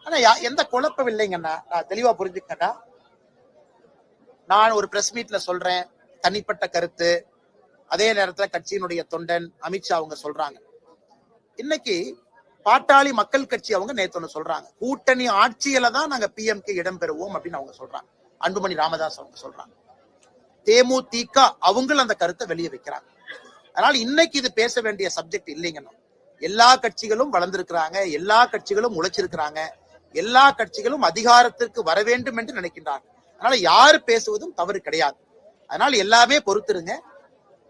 ஆனா எந்த குழப்பம் இல்லைங்கண்ணா, நான் தெளிவா புரிஞ்சுக்கண்ணா. நான் ஒரு பிரஸ் மீட்ல சொல்றேன், தனிப்பட்ட கருத்து. அதே நேரத்துல கட்சியினுடைய தொண்டன் அமித்ஷா அவங்க சொல்றாங்க. இன்னைக்கு பாட்டாளி மக்கள் கட்சி அவங்க நேத்து ஒண்ணு சொல்றாங்க, கூட்டணி ஆட்சியில தான் நாங்க PMK இடம் பெறுவோம் அப்படின்னு அவங்க சொல்றாங்க. அன்புமணி ராமதாஸ் அவங்க சொல்றாங்க. தேமுதிக அவங்களும் அந்த கருத்தை வெளியே வைக்கிறாங்க. அதனால இன்னைக்கு இது பேச வேண்டிய சப்ஜெக்ட் இல்லைங்கண்ணா. எல்லா கட்சிகளும் வளர்ந்திருக்கிறாங்க, எல்லா கட்சிகளும் உழைச்சிருக்கிறாங்க, எல்லா கட்சிகளும் அதிகாரத்திற்கு வர வேண்டும் என்று நினைக்கின்றாங்க. அதனால யாரு பேசுவதும் தவறு கிடையாது. அதனால எல்லாமே பொறுத்திருங்க,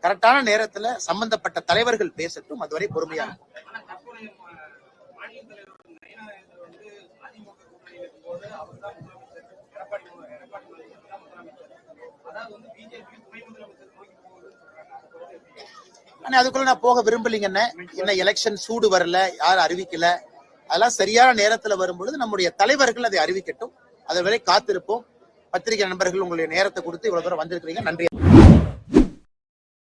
கரெக்டான நேரத்துல சம்பந்தப்பட்ட தலைவர்கள் பேசட்டும், அதுவரை பொறுமையா இருக்கும். ஆனா அதுக்குள்ள நான் போக விரும்பலீங்கன்னு. என்ன எலெக்ஷன் சூடு வரல, யாரும் அறிவிக்கல. அதெல்லாம் சரியான நேரத்துல வரும்பொழுது நம்முடைய தலைவர்கள் அதை அறிவிக்கட்டும், அதை வரை காத்திருப்போம். பத்திரிகை நண்பர்கள் உங்களுடைய நேரத்தை கொடுத்து இவ்வளவு தூரம் வந்திருக்கிறீங்க, நன்றி.